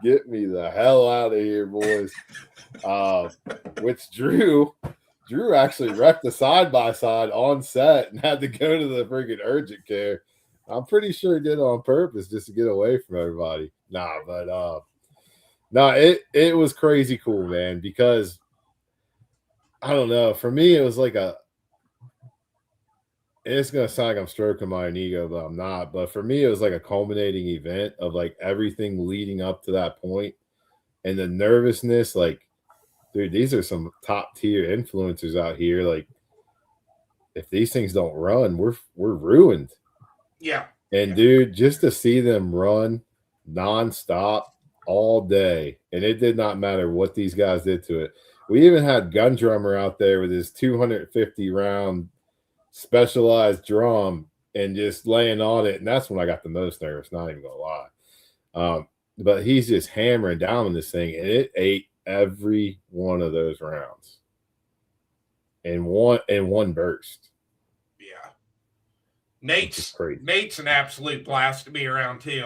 get me the hell out of here, boys. Which Drew actually wrecked the side-by-side on set and had to go to the freaking urgent care. I'm pretty sure he did it on purpose just to get away from everybody. It was crazy cool, man, because I don't know. For me, it was like it's going to sound like I'm stroking my own ego, but I'm not. But for me, it was like a culminating event of like everything leading up to that point, and the nervousness. Like, dude, these are some top tier influencers out here. Like, if these things don't run, we're ruined. Yeah. And dude, just to see them run nonstop all day, and it did not matter what these guys did to it. We even had Gun Drummer out there with his 250 round specialized drum and just laying on it, and that's when I got the most nervous, not even gonna lie. But he's just hammering down on this thing, and it ate every one of those rounds in one burst. Yeah. Nate's an absolute blast to be around too.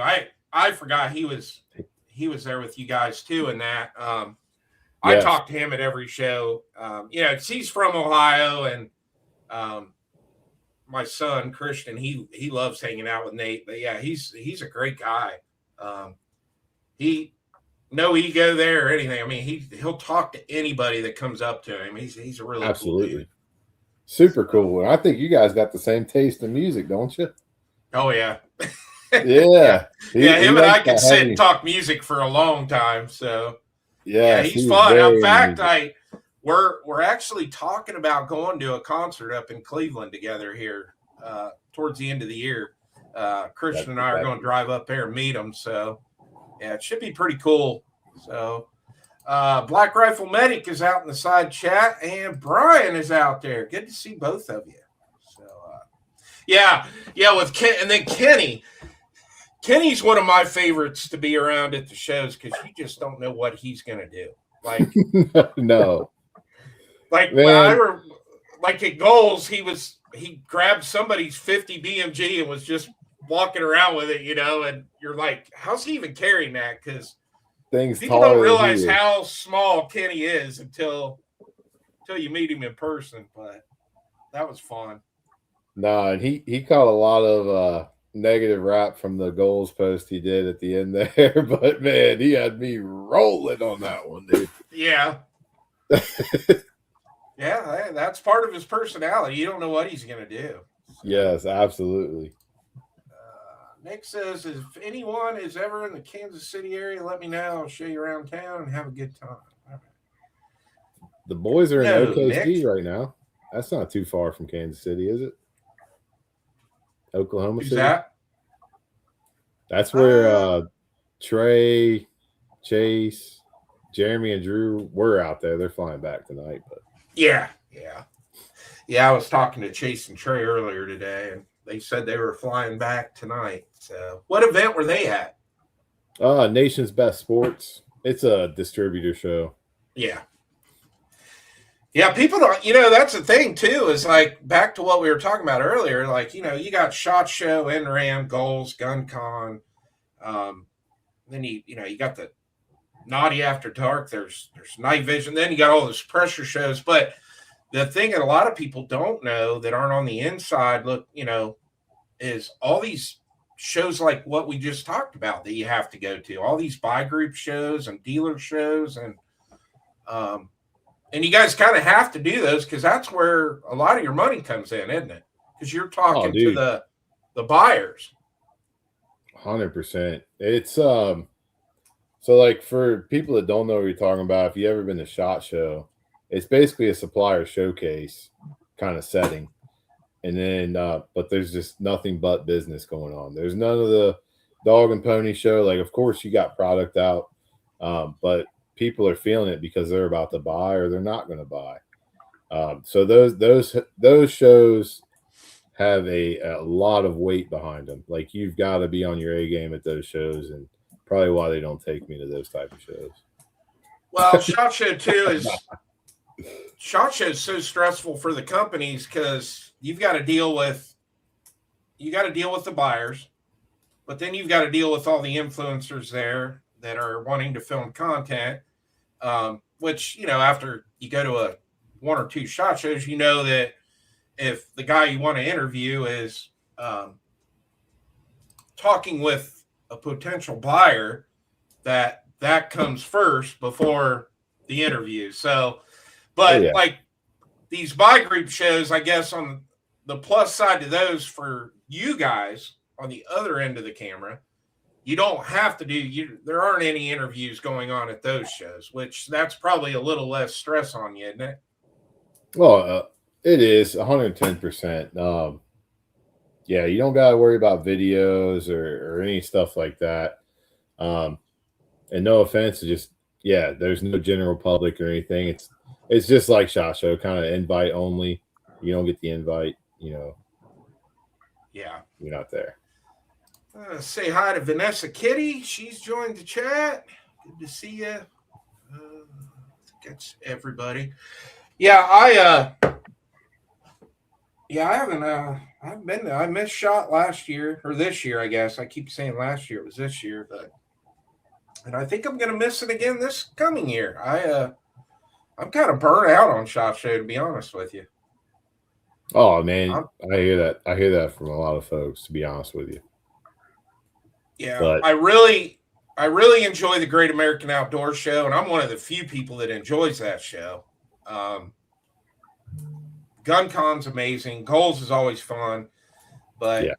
I forgot he was there with you guys too in that. I talked to him at every show. He's from Ohio, and my son Christian, he loves hanging out with Nate. But yeah, he's a great guy. He no ego there or anything. I mean, he'll talk to anybody that comes up to him. He's a really absolutely cool dude. Super cool. I think you guys got the same taste in music, don't you? Oh yeah. Yeah. Him and I could sit and talk music for a long time. So yeah, he's fun. In fact, we're actually talking about going to a concert up in Cleveland together here towards the end of the year. Christian and I are going to drive up there and meet him. So yeah, it should be pretty cool. So Black Rifle Medic is out in the side chat, and Brian is out there. Good to see both of you. So with Ken, and then Kenny. Kenny's one of my favorites to be around at the shows because you just don't know what he's going to do. Like, no. Like, like at Goals, he grabbed somebody's 50 BMG and was just walking around with it, and you're like, how's he even carrying that? Because people don't realize how small Kenny is until you meet him in person. But that was fun. No, and he caught a lot of negative rap from the Goals post he did at the end there, but man, he had me rolling on that one, dude. Yeah. Yeah, that's part of his personality. You don't know what he's going to do. So, yes, absolutely. Nick says, if anyone is ever in the Kansas City area, let me know. I'll show you around town and have a good time. All right. The boys are in OKC right now. That's not too far from Kansas City, is it? Oklahoma Who's City. that? That's where Trey, Chase, Jeremy, and Drew were out there. They're flying back tonight. But Yeah. I was talking to Chase and Trey earlier today, and they said they were flying back tonight. So, what event were they at? Nation's Best Sports. It's a distributor show. Yeah. Yeah, people don't, that's the thing too, is like back to what we were talking about earlier. Like, you got SHOT Show, NRAM, Goals, Gun Con. Then you got the Naughty After Dark. There's Night Vision. Then you got all those pressure shows. But the thing that a lot of people don't know that aren't on the inside look, is all these shows like what we just talked about that you have to go to. All these buy group shows and dealer shows and you guys kind of have to do those because that's where a lot of your money comes in, isn't it? Because you're talking to the buyers. 100%. It's so like for people that don't know what you're talking about, if you ever been to SHOT Show, it's basically a supplier showcase kind of setting. And then but there's just nothing but business going on. There's none of the dog and pony show. Like, of course you got product out, but people are feeling it because they're about to buy or they're not going to buy. So those shows have a lot of weight behind them. Like, you've got to be on your A game at those shows, and probably why they don't take me to those type of shows. Well, SHOT Show too is so stressful for the companies because you've got to deal with the buyers, but then you've got to deal with all the influencers there that are wanting to film content, which, after you go to one or two SHOT Shows, that if the guy you want to interview is talking with a potential buyer, that comes first before the interview. So, but like these buy group shows, I guess on the plus side to those for you guys on the other end of the camera, you don't have to there aren't any interviews going on at those shows, which that's probably a little less stress on you, isn't it? Well, it is 110%. Yeah, you don't got to worry about videos or any stuff like that. And no offense, there's no general public or anything. It's just like SHOT Show, kind of invite only. You don't get the invite, Yeah. You're not there. Say hi to Vanessa Kitty. She's joined the chat. Good to see you. I think that's everybody. Yeah, I haven't been there. I missed SHOT last year or this year, I guess. I keep saying last year, it was this year, and I think I'm going to miss it again this coming year. I'm kind of burnt out on SHOT Show, to be honest with you. Oh man, I hear that. I hear that from a lot of folks, to be honest with you. Yeah, but I really enjoy the Great American Outdoor Show, and I'm one of the few people that enjoys that show. Gun Con's amazing. Goals is always fun, but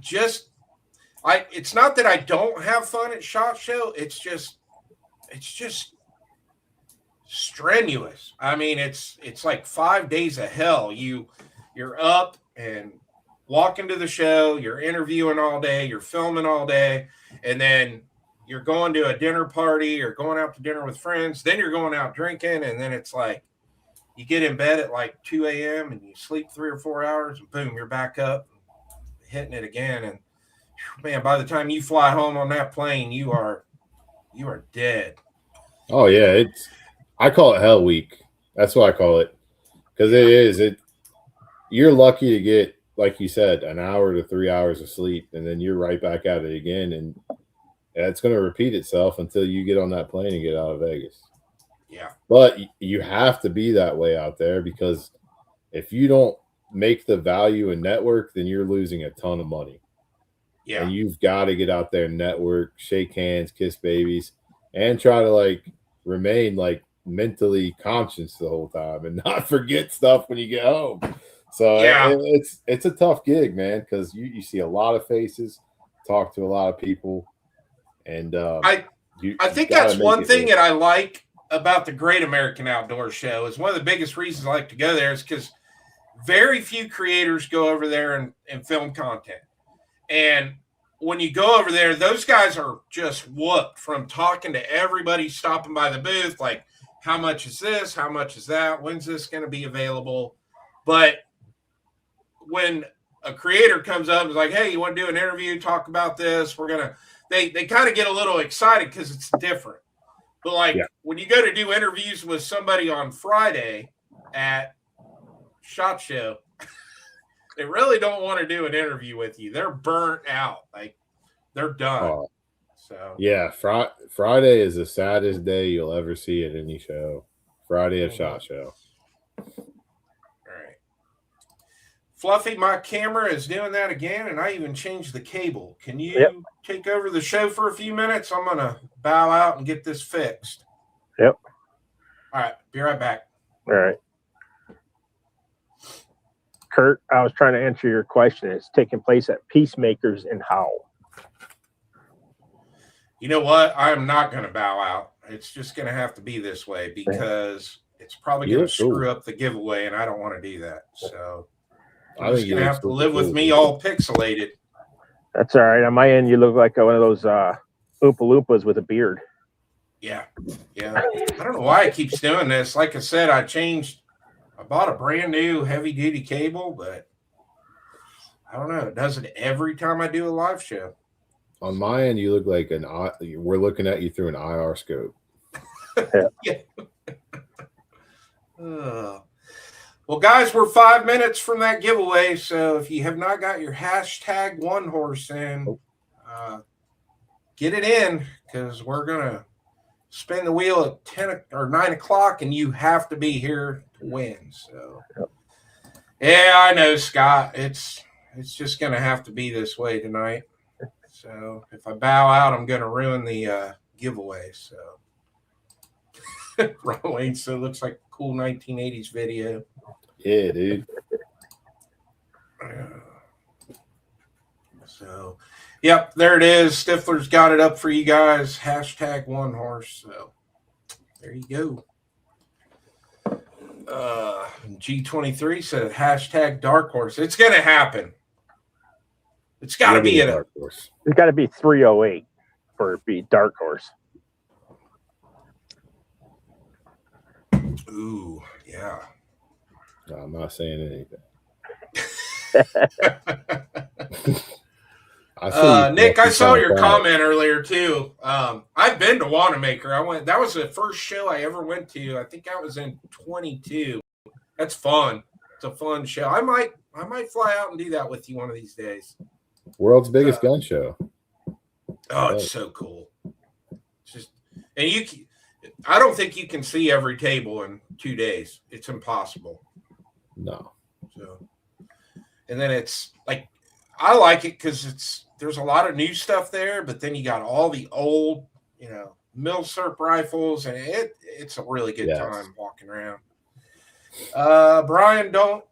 it's not that I don't have fun at SHOT Show. It's just strenuous. I mean, it's like 5 days of hell. You're up and walking to the show, you're interviewing all day, you're filming all day, and then you're going to a dinner party or going out to dinner with friends, then you're going out drinking, and then it's like you get in bed at like 2 a.m. and you sleep 3 or 4 hours, and boom, you're back up hitting it again. And man, by the time you fly home on that plane, you are dead. Oh yeah, I call it Hell Week. That's what I call it, because it is. You're lucky to get, like you said, an hour to 3 hours of sleep, and then you're right back at it again, and it's going to repeat itself until you get on that plane and get out of Vegas. Yeah. But you have to be that way out there, because if you don't make the value and network, then you're losing a ton of money. Yeah. And you've got to get out there, network, shake hands, kiss babies, and try to remain mentally conscious the whole time and not forget stuff when you get home. So it's a tough gig, man, because you see a lot of faces, talk to a lot of people, and I think that's one thing that I like about the Great American Outdoor Show. Is one of the biggest reasons I like to go there is because very few creators go over there and film content. And when you go over there, those guys are just whooped from talking to everybody stopping by the booth. Like, how much is this? How much is that? When's this going to be available? But when a creator comes up and is like, hey, you want to do an interview, talk about this? We're going to, they kind of get a little excited because it's different. But like when you go to do interviews with somebody on Friday at SHOT Show, they really don't want to do an interview with you. They're burnt out. Like they're done. So yeah, Friday is the saddest day you'll ever see at any show. Friday at SHOT Show. All right. Fluffy, my camera is doing that again, and I even changed the cable. Can you take over the show for a few minutes? I'm going to bow out and get this fixed. Yep. All right. Be right back. All right. Kurt, I was trying to answer your question. It's taking place at Peacemakers in Howell. You know what? I am not going to bow out. It's just going to have to be this way because it's probably going to screw up the giveaway, and I don't want to do that. So I'm just going to have to live with me all pixelated. That's all right. On my end, you look like one of those Oompa Loompas with a beard. Yeah. Yeah. I don't know why it keeps doing this. Like I said, I bought a brand new heavy duty cable, but I don't know. It does it every time I do a live show. On my end, you look like we're looking at you through an IR scope. Yeah. Well, guys, we're 5 minutes from that giveaway. So if you have not got your hashtag one horse in, get it in because we're going to spin the wheel at 10 or 9 o'clock and you have to be here to win. So, yeah, I know, Scott. It's just going to have to be this way tonight. So if I bow out, I'm going to ruin the giveaway. So Ron Wayne, so it looks like a cool 1980s video. Yeah, dude. So, yep, there it is. Stifler's got it up for you guys. Hashtag one horse. So there you go. G23 said hashtag dark horse. It's going to happen. It's got to be a dark horse. It's got to be 308 for it to be dark horse. Ooh, yeah. No, I'm not saying anything. Nick, I saw your comment earlier too. I've been to Wanamaker. That was the first show I ever went to. I think I was in 22. That's fun. It's a fun show. I might fly out and do that with you one of these days. World's biggest gun show. Oh, it's so cool. It's just, and I don't think you can see every table in 2 days. It's impossible. No. So, and then it's like, I like it because there's a lot of new stuff there, but then you got all the old, Milsurp rifles, and it's a really good time walking around. Brian, don't.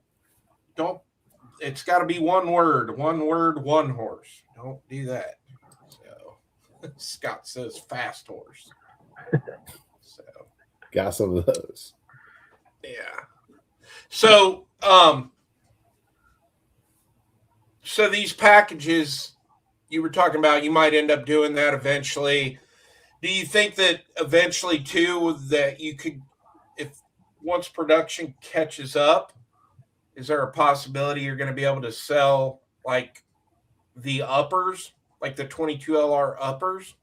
It's got to be one word, one horse. Don't do that. So Scott says fast horse. So got some of those. Yeah. So so these packages you were talking about, you might end up doing that eventually. Do you think that eventually too that you could, if once production catches up, is there a possibility you're going to be able to sell like the uppers, like the 22LR uppers?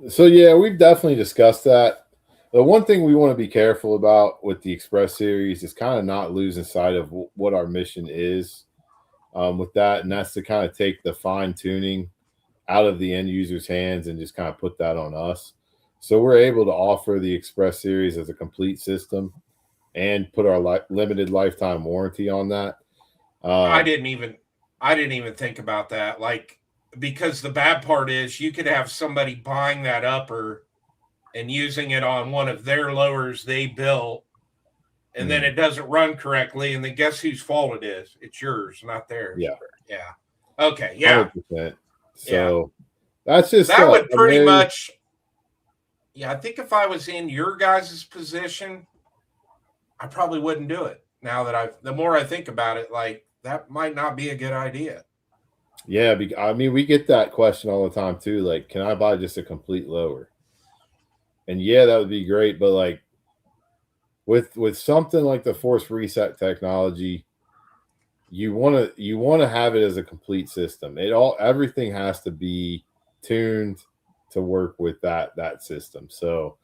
So yeah, we've definitely discussed that. The one thing we want to be careful about with the Express series is kind of not losing sight of what our mission is with that, and that's to kind of take the fine tuning out of the end user's hands and just kind of put that on us. So we're able to offer the Express series as a complete system and put our limited lifetime warranty on that. I didn't even think about that. Like, because the bad part is you could have somebody buying that upper and using it on one of their lowers they built, and then it doesn't run correctly, and then guess whose fault it is? It's yours, not theirs. Yeah. Yeah. Okay. Yeah. 100%. So that's just that would pretty much. Yeah, I think if I was in your guys' position, I probably wouldn't do it. Now that the more I think about it, like that might not be a good idea. Yeah, I mean, we get that question all the time too. Like, can I buy just a complete lower? And yeah, that would be great. But like with something like the force reset technology, you want to have it as a complete system. Everything has to be tuned to work with that system. So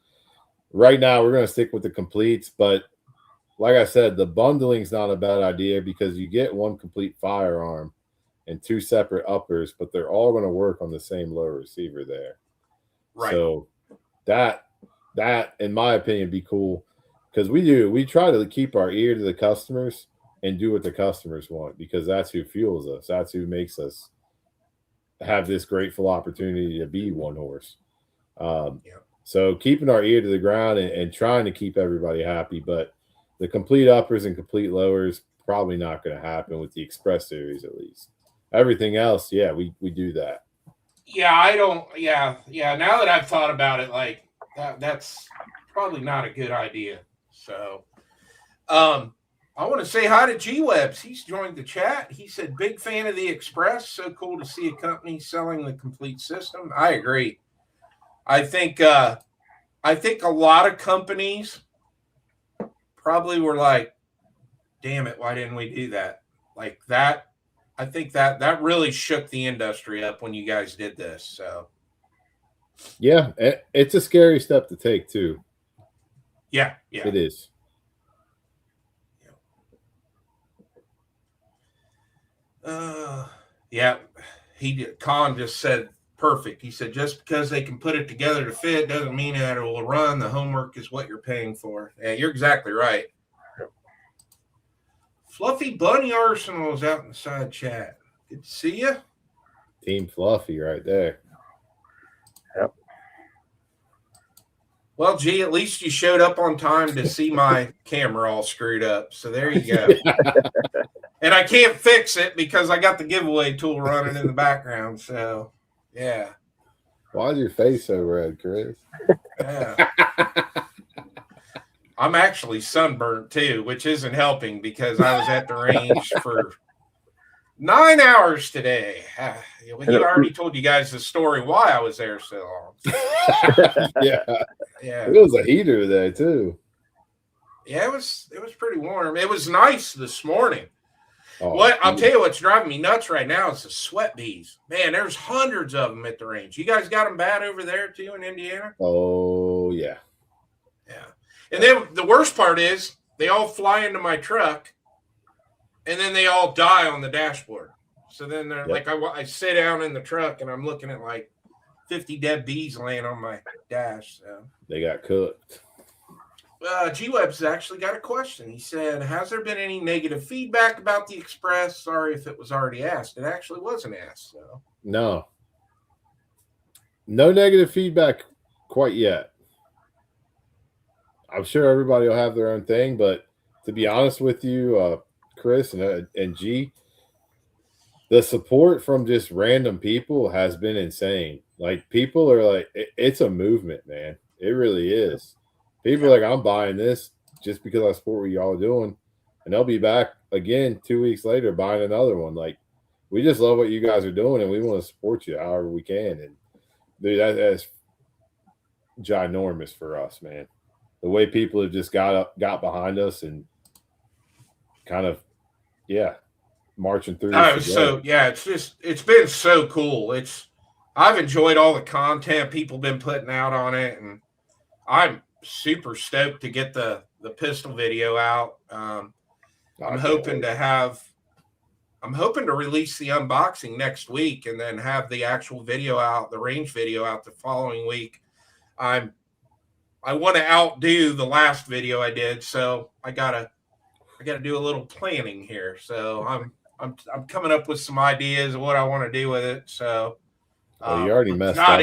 right now we're going to stick with the completes, but like I said, the bundling is not a bad idea because you get one complete firearm and two separate uppers, but they're all going to work on the same lower receiver there. Right. So that in my opinion be cool, because we try to keep our ear to the customers and do what the customers want, because that's who fuels us. That's who makes us have this grateful opportunity to be one horse. So keeping our ear to the ground and trying to keep everybody happy, but the complete uppers and complete lowers probably not going to happen with the Express Series, at least. Everything else, yeah, we do that. Yeah, I don't. Yeah. Now that I've thought about it, like that's probably not a good idea. So, I want to say hi to G Webs. He's joined the chat. He said, "Big fan of the Express. So cool to see a company selling the complete system." I agree. I think a lot of companies probably were like, "Damn it, why didn't we do that?" Like that. I think that really shook the industry up when you guys did this. So, yeah, it's a scary step to take too. Yeah, it is. Con just said perfect. He said, just because they can put it together to fit doesn't mean that it will run. The homework is what you're paying for. Yeah, you're exactly right. Fluffy Bunny Arsenal is out in the side chat. Good to see you. Team Fluffy right there. Yep. Well, gee, at least you showed up on time to see my camera all screwed up. So there you go. And I can't fix it because I got the giveaway tool running in the background. So, yeah. Why is your face so red, Chris? Yeah. I'm actually sunburnt too, which isn't helping because I was at the range for 9 hours today. He already told you guys the story why I was there so long. Yeah. It was a heater today too. Yeah, it was pretty warm. It was nice this morning. I'll tell you what's driving me nuts right now is the sweat bees. Man, there's hundreds of them at the range. You guys got them bad over there too in Indiana? Oh, yeah. Yeah. And then the worst part is they all fly into my truck and then they all die on the dashboard. So then they're like, I sit down in the truck and I'm looking at like 50 dead bees laying on my dash. So they got cooked. G-Web's actually got a question. He said, has there been any negative feedback about the Express? Sorry if it was already asked. It actually wasn't asked. So no negative feedback quite yet. I'm sure everybody will have their own thing, but to be honest with you, Chris and G, the support from just random people has been insane. Like, people are like, it's a movement, man. It really is. People are like, I'm buying this just because I support what y'all are doing. And they'll be back again 2 weeks later buying another one. Like, we just love what you guys are doing, and we want to support you however we can. And dude, that's ginormous for us, man. The way people have just got behind us and kind of, marching through. It's been so cool. I've enjoyed all the content people been putting out on it, and I'm super stoked to get the pistol video out. I'm hoping to release the unboxing next week and then have the actual video out, the range video out the following week. I want to outdo the last video I did, so I gotta do a little planning here. So I'm coming up with some ideas of what I want to do with it. So you already messed up.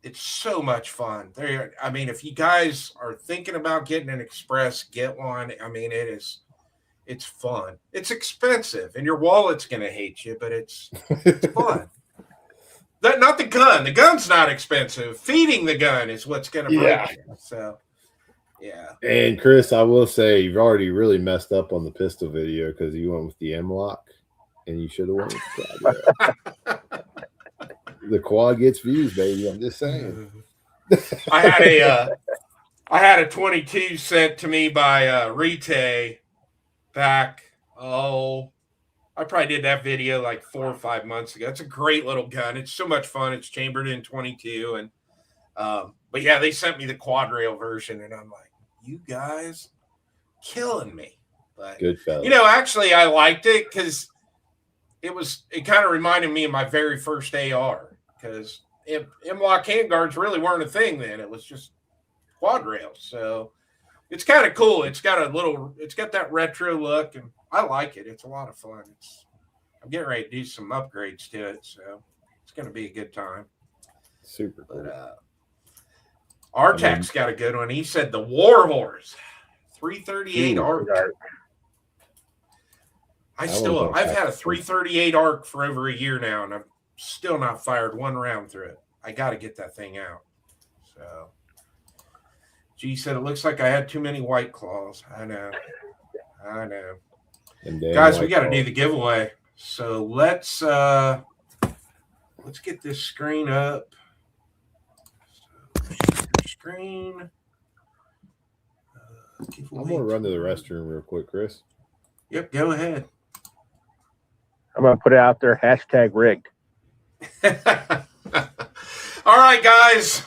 It's so much fun. If you guys are thinking about getting an Express, get one. I mean, it's fun. It's expensive, and your wallet's gonna hate you, but it's fun. Not the gun. The gun's not expensive. Feeding the gun is what's gonna break you. So Yeah. And Chris, I will say you've already really messed up on the pistol video because you went with the M-Lock, and you should have went with the quad rail. The quad gets views, baby. I'm just saying. I had a 22 sent to me by Rite back. I probably did that video like 4 or 5 months ago. It's a great little gun. It's so much fun. It's chambered in 22, and but yeah, they sent me the quad rail version, and I'm like, you guys killing me. But Good fella. actually, I liked it because it kind of reminded me of my very first AR, because M-Lock handguards really weren't a thing then. It was just quad rails. So it's kind of cool. It's got that retro look, and I like it. It's a lot of fun. I'm getting ready to do some upgrades to it, so it's going to be a good time. Super cool. But Artak's got a good one. He said the War Horse 338 arc. I've had a 338 arc for over a year now, and I've still not fired one round through it. I got to get that thing out. So, G said it looks like I had too many White Claws. I know. Guys, we got to do the giveaway. So let's get this screen up. Screen. I'm gonna run to the restroom real quick, Chris. Yep, go ahead. I'm gonna put it out there. #rigged. All right, guys.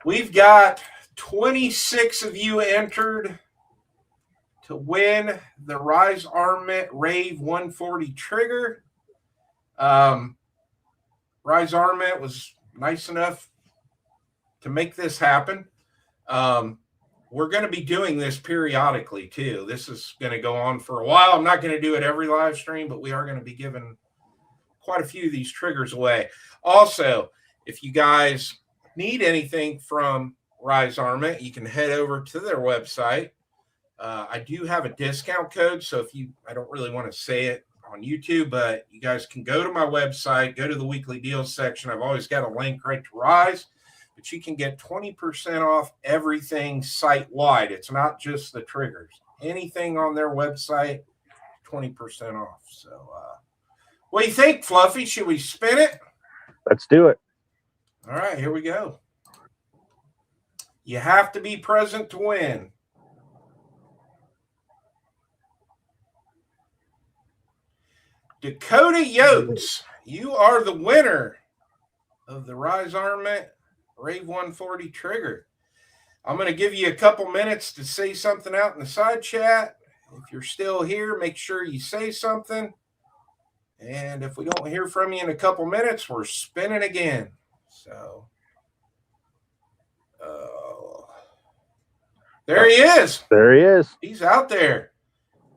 We've got 26 of you entered to win the Rise Armament Rave 140 trigger. Rise Armament was nice enough to make this happen. We're going to be doing this periodically too. This is going to go on for a while. I'm not going to do it every live stream, but we are going to be giving quite a few of these triggers away. Also, if you guys need anything from Rise Armament, you can head over to their website. I do have a discount code, so I don't really want to say it on YouTube, but you guys can go to my website, go to the weekly deals section. I've always got a link right to Rise, but you can get 20% off everything site-wide. It's not just the triggers. Anything on their website, 20% off. So what do you think, Fluffy? Should we spin it? Let's do it. All right, here we go. You have to be present to win. Dakota Yotes, you are the winner of the Rise Armament Rave 140 trigger. I'm going to give you a couple minutes to say something out in the side chat. If you're still here, make sure you say something. And if we don't hear from you in a couple minutes, we're spinning again. So, there he is. There he is. He's out there.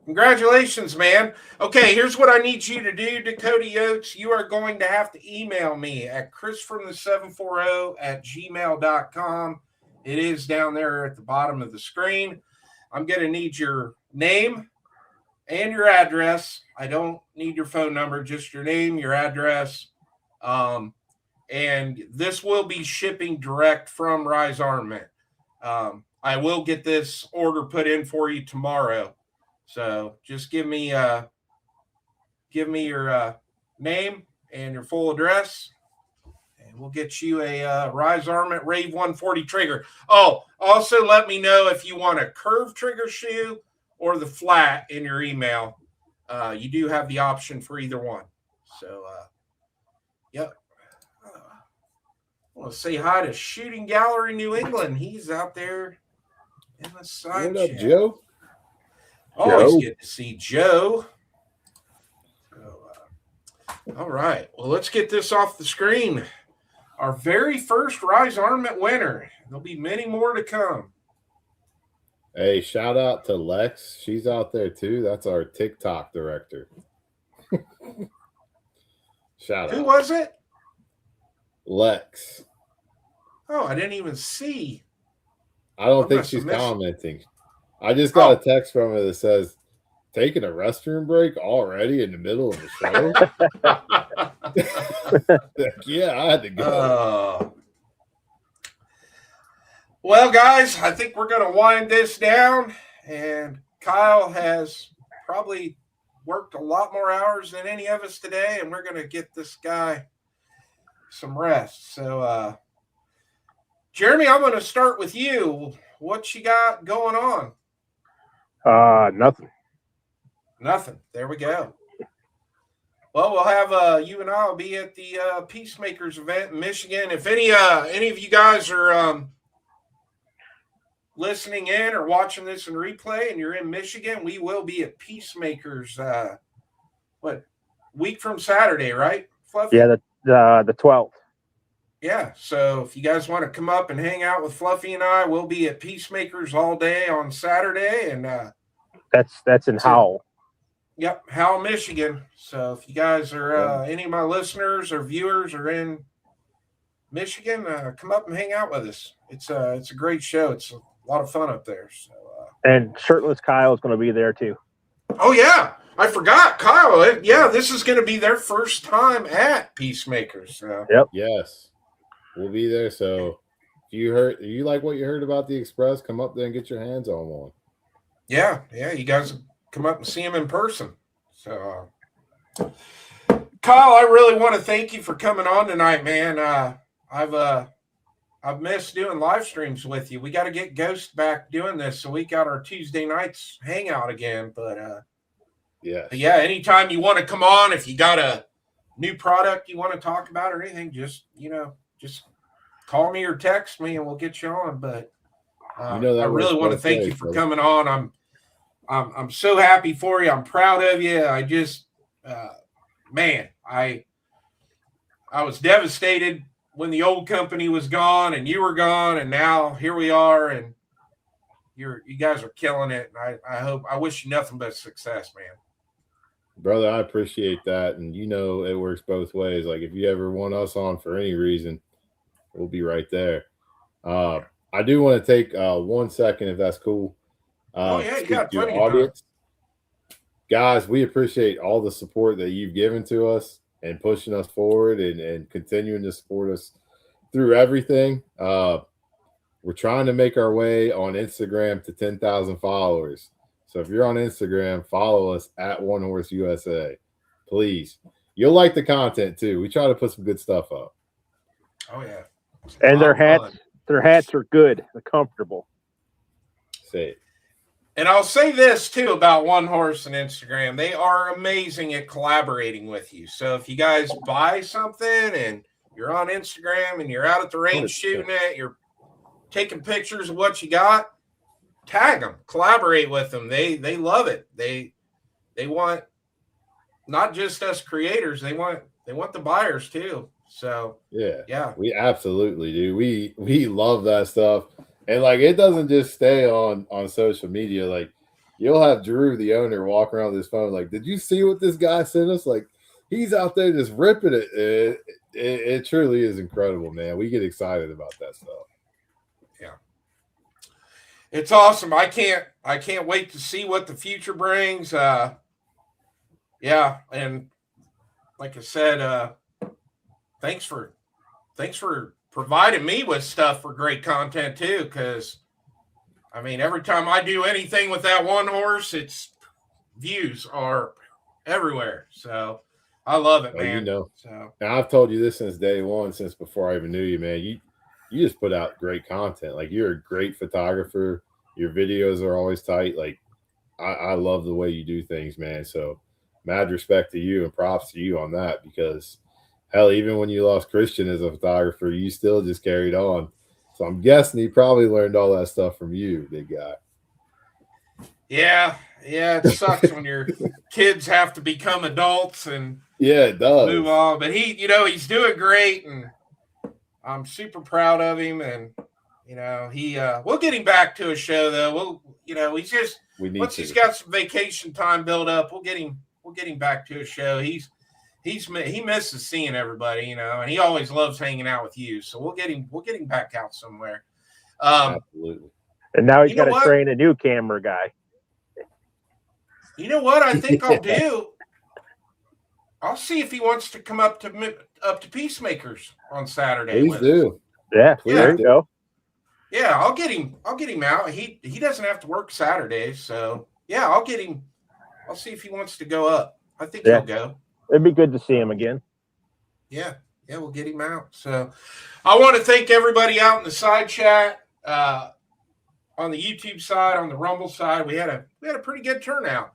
Congratulations, man. Okay, here's what I need you to do, Dakota Yotes. You are going to have to email me at chrisfromthe740@gmail.com. It is down there at the bottom of the screen. I'm going to need your name and your address. I don't need your phone number, just your name, your address. And this will be shipping direct from Rise Armament. I will get this order put in for you tomorrow. So just give me your name and your full address, and we'll get you a Rise Armament Rave 140 trigger. Oh, also let me know if you want a curved trigger shoe or the flat in your email. You do have the option for either one. So, yep. I want to say hi to Shooting Gallery New England. He's out there in the side What up, chat. Joe? Always good to see Joe. So, all right. Well, let's get this off the screen. Our very first Rise Armament winner. There'll be many more to come. Hey, shout out to Lex. She's out there too. That's our TikTok director. Shout out. Who was it? Lex. Oh, I didn't even see. I don't think must have she's missed it. commenting. I just got a text from her that says, taking a restroom break already in the middle of the show? Yeah, I had to go. Well, guys, I think we're going to wind this down. And Kyle has probably worked a lot more hours than any of us today, and we're going to get this guy some rest. So, Jeremy, I'm going to start with you. What you got going on? Nothing. Nothing. There we go. Well, we'll have you and I will be at the Peacemakers event in Michigan. If any of you guys are listening in or watching this in replay and you're in Michigan, we will be at Peacemakers week from Saturday, right, Fluffy? Yeah, the 12th. Yeah, so if you guys want to come up and hang out with Fluffy and I, we'll be at Peacemakers all day on Saturday. And that's in Howell. Yep, Howell, Michigan. So if you guys are any of my listeners or viewers are in Michigan, come up and hang out with us. It's a great show. It's a lot of fun up there. So and Shirtless Kyle is going to be there too. Oh yeah, I forgot Kyle. This is going to be their first time at Peacemakers. So. Yep. Yes, we'll be there. So if you like what you heard about the Express, come up there and get your hands on one. Yeah, you guys come up and see him in person. So, Kyle, I really want to thank you for coming on tonight, man. I've missed doing live streams with you. We got to get Ghost back doing this, so we got our Tuesday nights hangout again. But yeah, anytime you want to come on, if you got a new product you want to talk about or anything, just call me or text me and we'll get you on. But I really want to thank you for coming on. I'm so happy for you. I'm proud of you. I just, man, I was devastated when the old company was gone and you were gone, and now here we are, and you guys are killing it. And I wish you nothing but success, man. Brother, I appreciate that. And it works both ways. Like if you ever want us on for any reason, we'll be right there. I do want to take 1 second, if that's cool. You got plenty of audience. Guys, we appreciate all the support that you've given to us and pushing us forward and continuing to support us through everything. We're trying to make our way on Instagram to 10,000 followers. So if you're on Instagram, follow us at One Horse USA. Please. You'll like the content too. We try to put some good stuff up. Oh yeah. And their hats are good. They're comfortable. Say it. And I'll say this too about One Horse and Instagram. They are amazing at collaborating with you. So if you guys buy something and you're on Instagram and you're out at the range shooting it, you're taking pictures of what you got, tag them, collaborate with them. They love it. They want not just us creators, they want the buyers too. So yeah. We absolutely do. We love that stuff. And like it doesn't just stay on social media. Like you'll have Drew, the owner, walk around with his phone. Like, did you see what this guy sent us? Like he's out there just ripping it. It truly is incredible, man. We get excited about that stuff. Yeah, it's awesome. I can't wait to see what the future brings. And like I said, thanks for providing me with stuff for great content too, because I mean every time I do anything with that One Horse, its views are everywhere. So I love it, man. So now I've told you this since day one, since before I even knew you, man. You just put out great content. Like you're a great photographer. Your videos are always tight. Like I love the way you do things, man. So mad respect to you and props to you on that, because hell, even when you lost Christian as a photographer, you still just carried on. So I'm guessing he probably learned all that stuff from you, big guy. Yeah, it sucks when your kids have to become adults and it does move on. But he's doing great, and I'm super proud of him. And we'll get him back to a show though. He's got some vacation time built up, we'll get him back to a show. He misses seeing everybody, and he always loves hanging out with you. So we'll get him back out somewhere. Absolutely. And now he's got to train a new camera guy. You know what I think I'll do? I'll see if he wants to come up to Peacemakers on Saturday. Please do. Yeah, there you go. Yeah, I'll get him out. He doesn't have to work Saturdays, so yeah, I'll get him. I'll see if he wants to go up. I think he'll go. It'd be good to see him again. Yeah, we'll get him out. So I want to thank everybody out in the side chat, on the YouTube side, on the Rumble side. We had a pretty good turnout.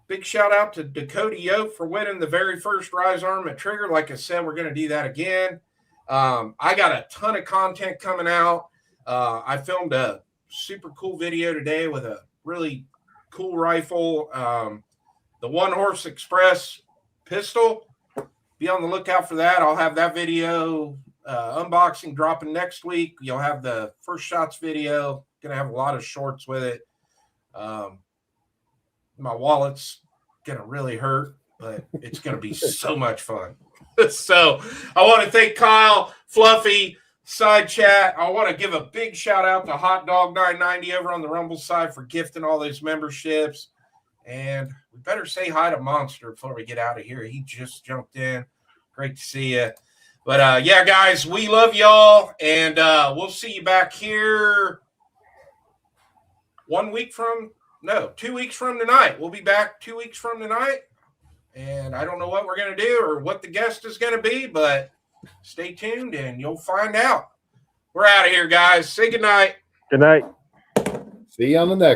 Big shout out to Dakota Yoke for winning the very first Rise Armament trigger. Like I said, we're going to do that again. I got a ton of content coming out. I filmed a super cool video today with a really cool rifle, the One Horse Express pistol. Be on the lookout for that. I'll have that video unboxing dropping next week. You'll have the first shots video. Going to have a lot of shorts with it. My wallet's going to really hurt, but it's going to be so much fun. So I want to thank Kyle, Fluffy, side chat. I want to give a big shout out to Hot Dog 990 over on the Rumble side for gifting all those memberships. And we better say hi to Monster before we get out of here. He just jumped in. Great to see you. But yeah, guys, we love y'all, and we'll see you back here 2 weeks from tonight. We'll be back 2 weeks from tonight. And I don't know what we're going to do or what the guest is going to be, but stay tuned and you'll find out. We're out of here, guys. Say goodnight. Good night. See you on the next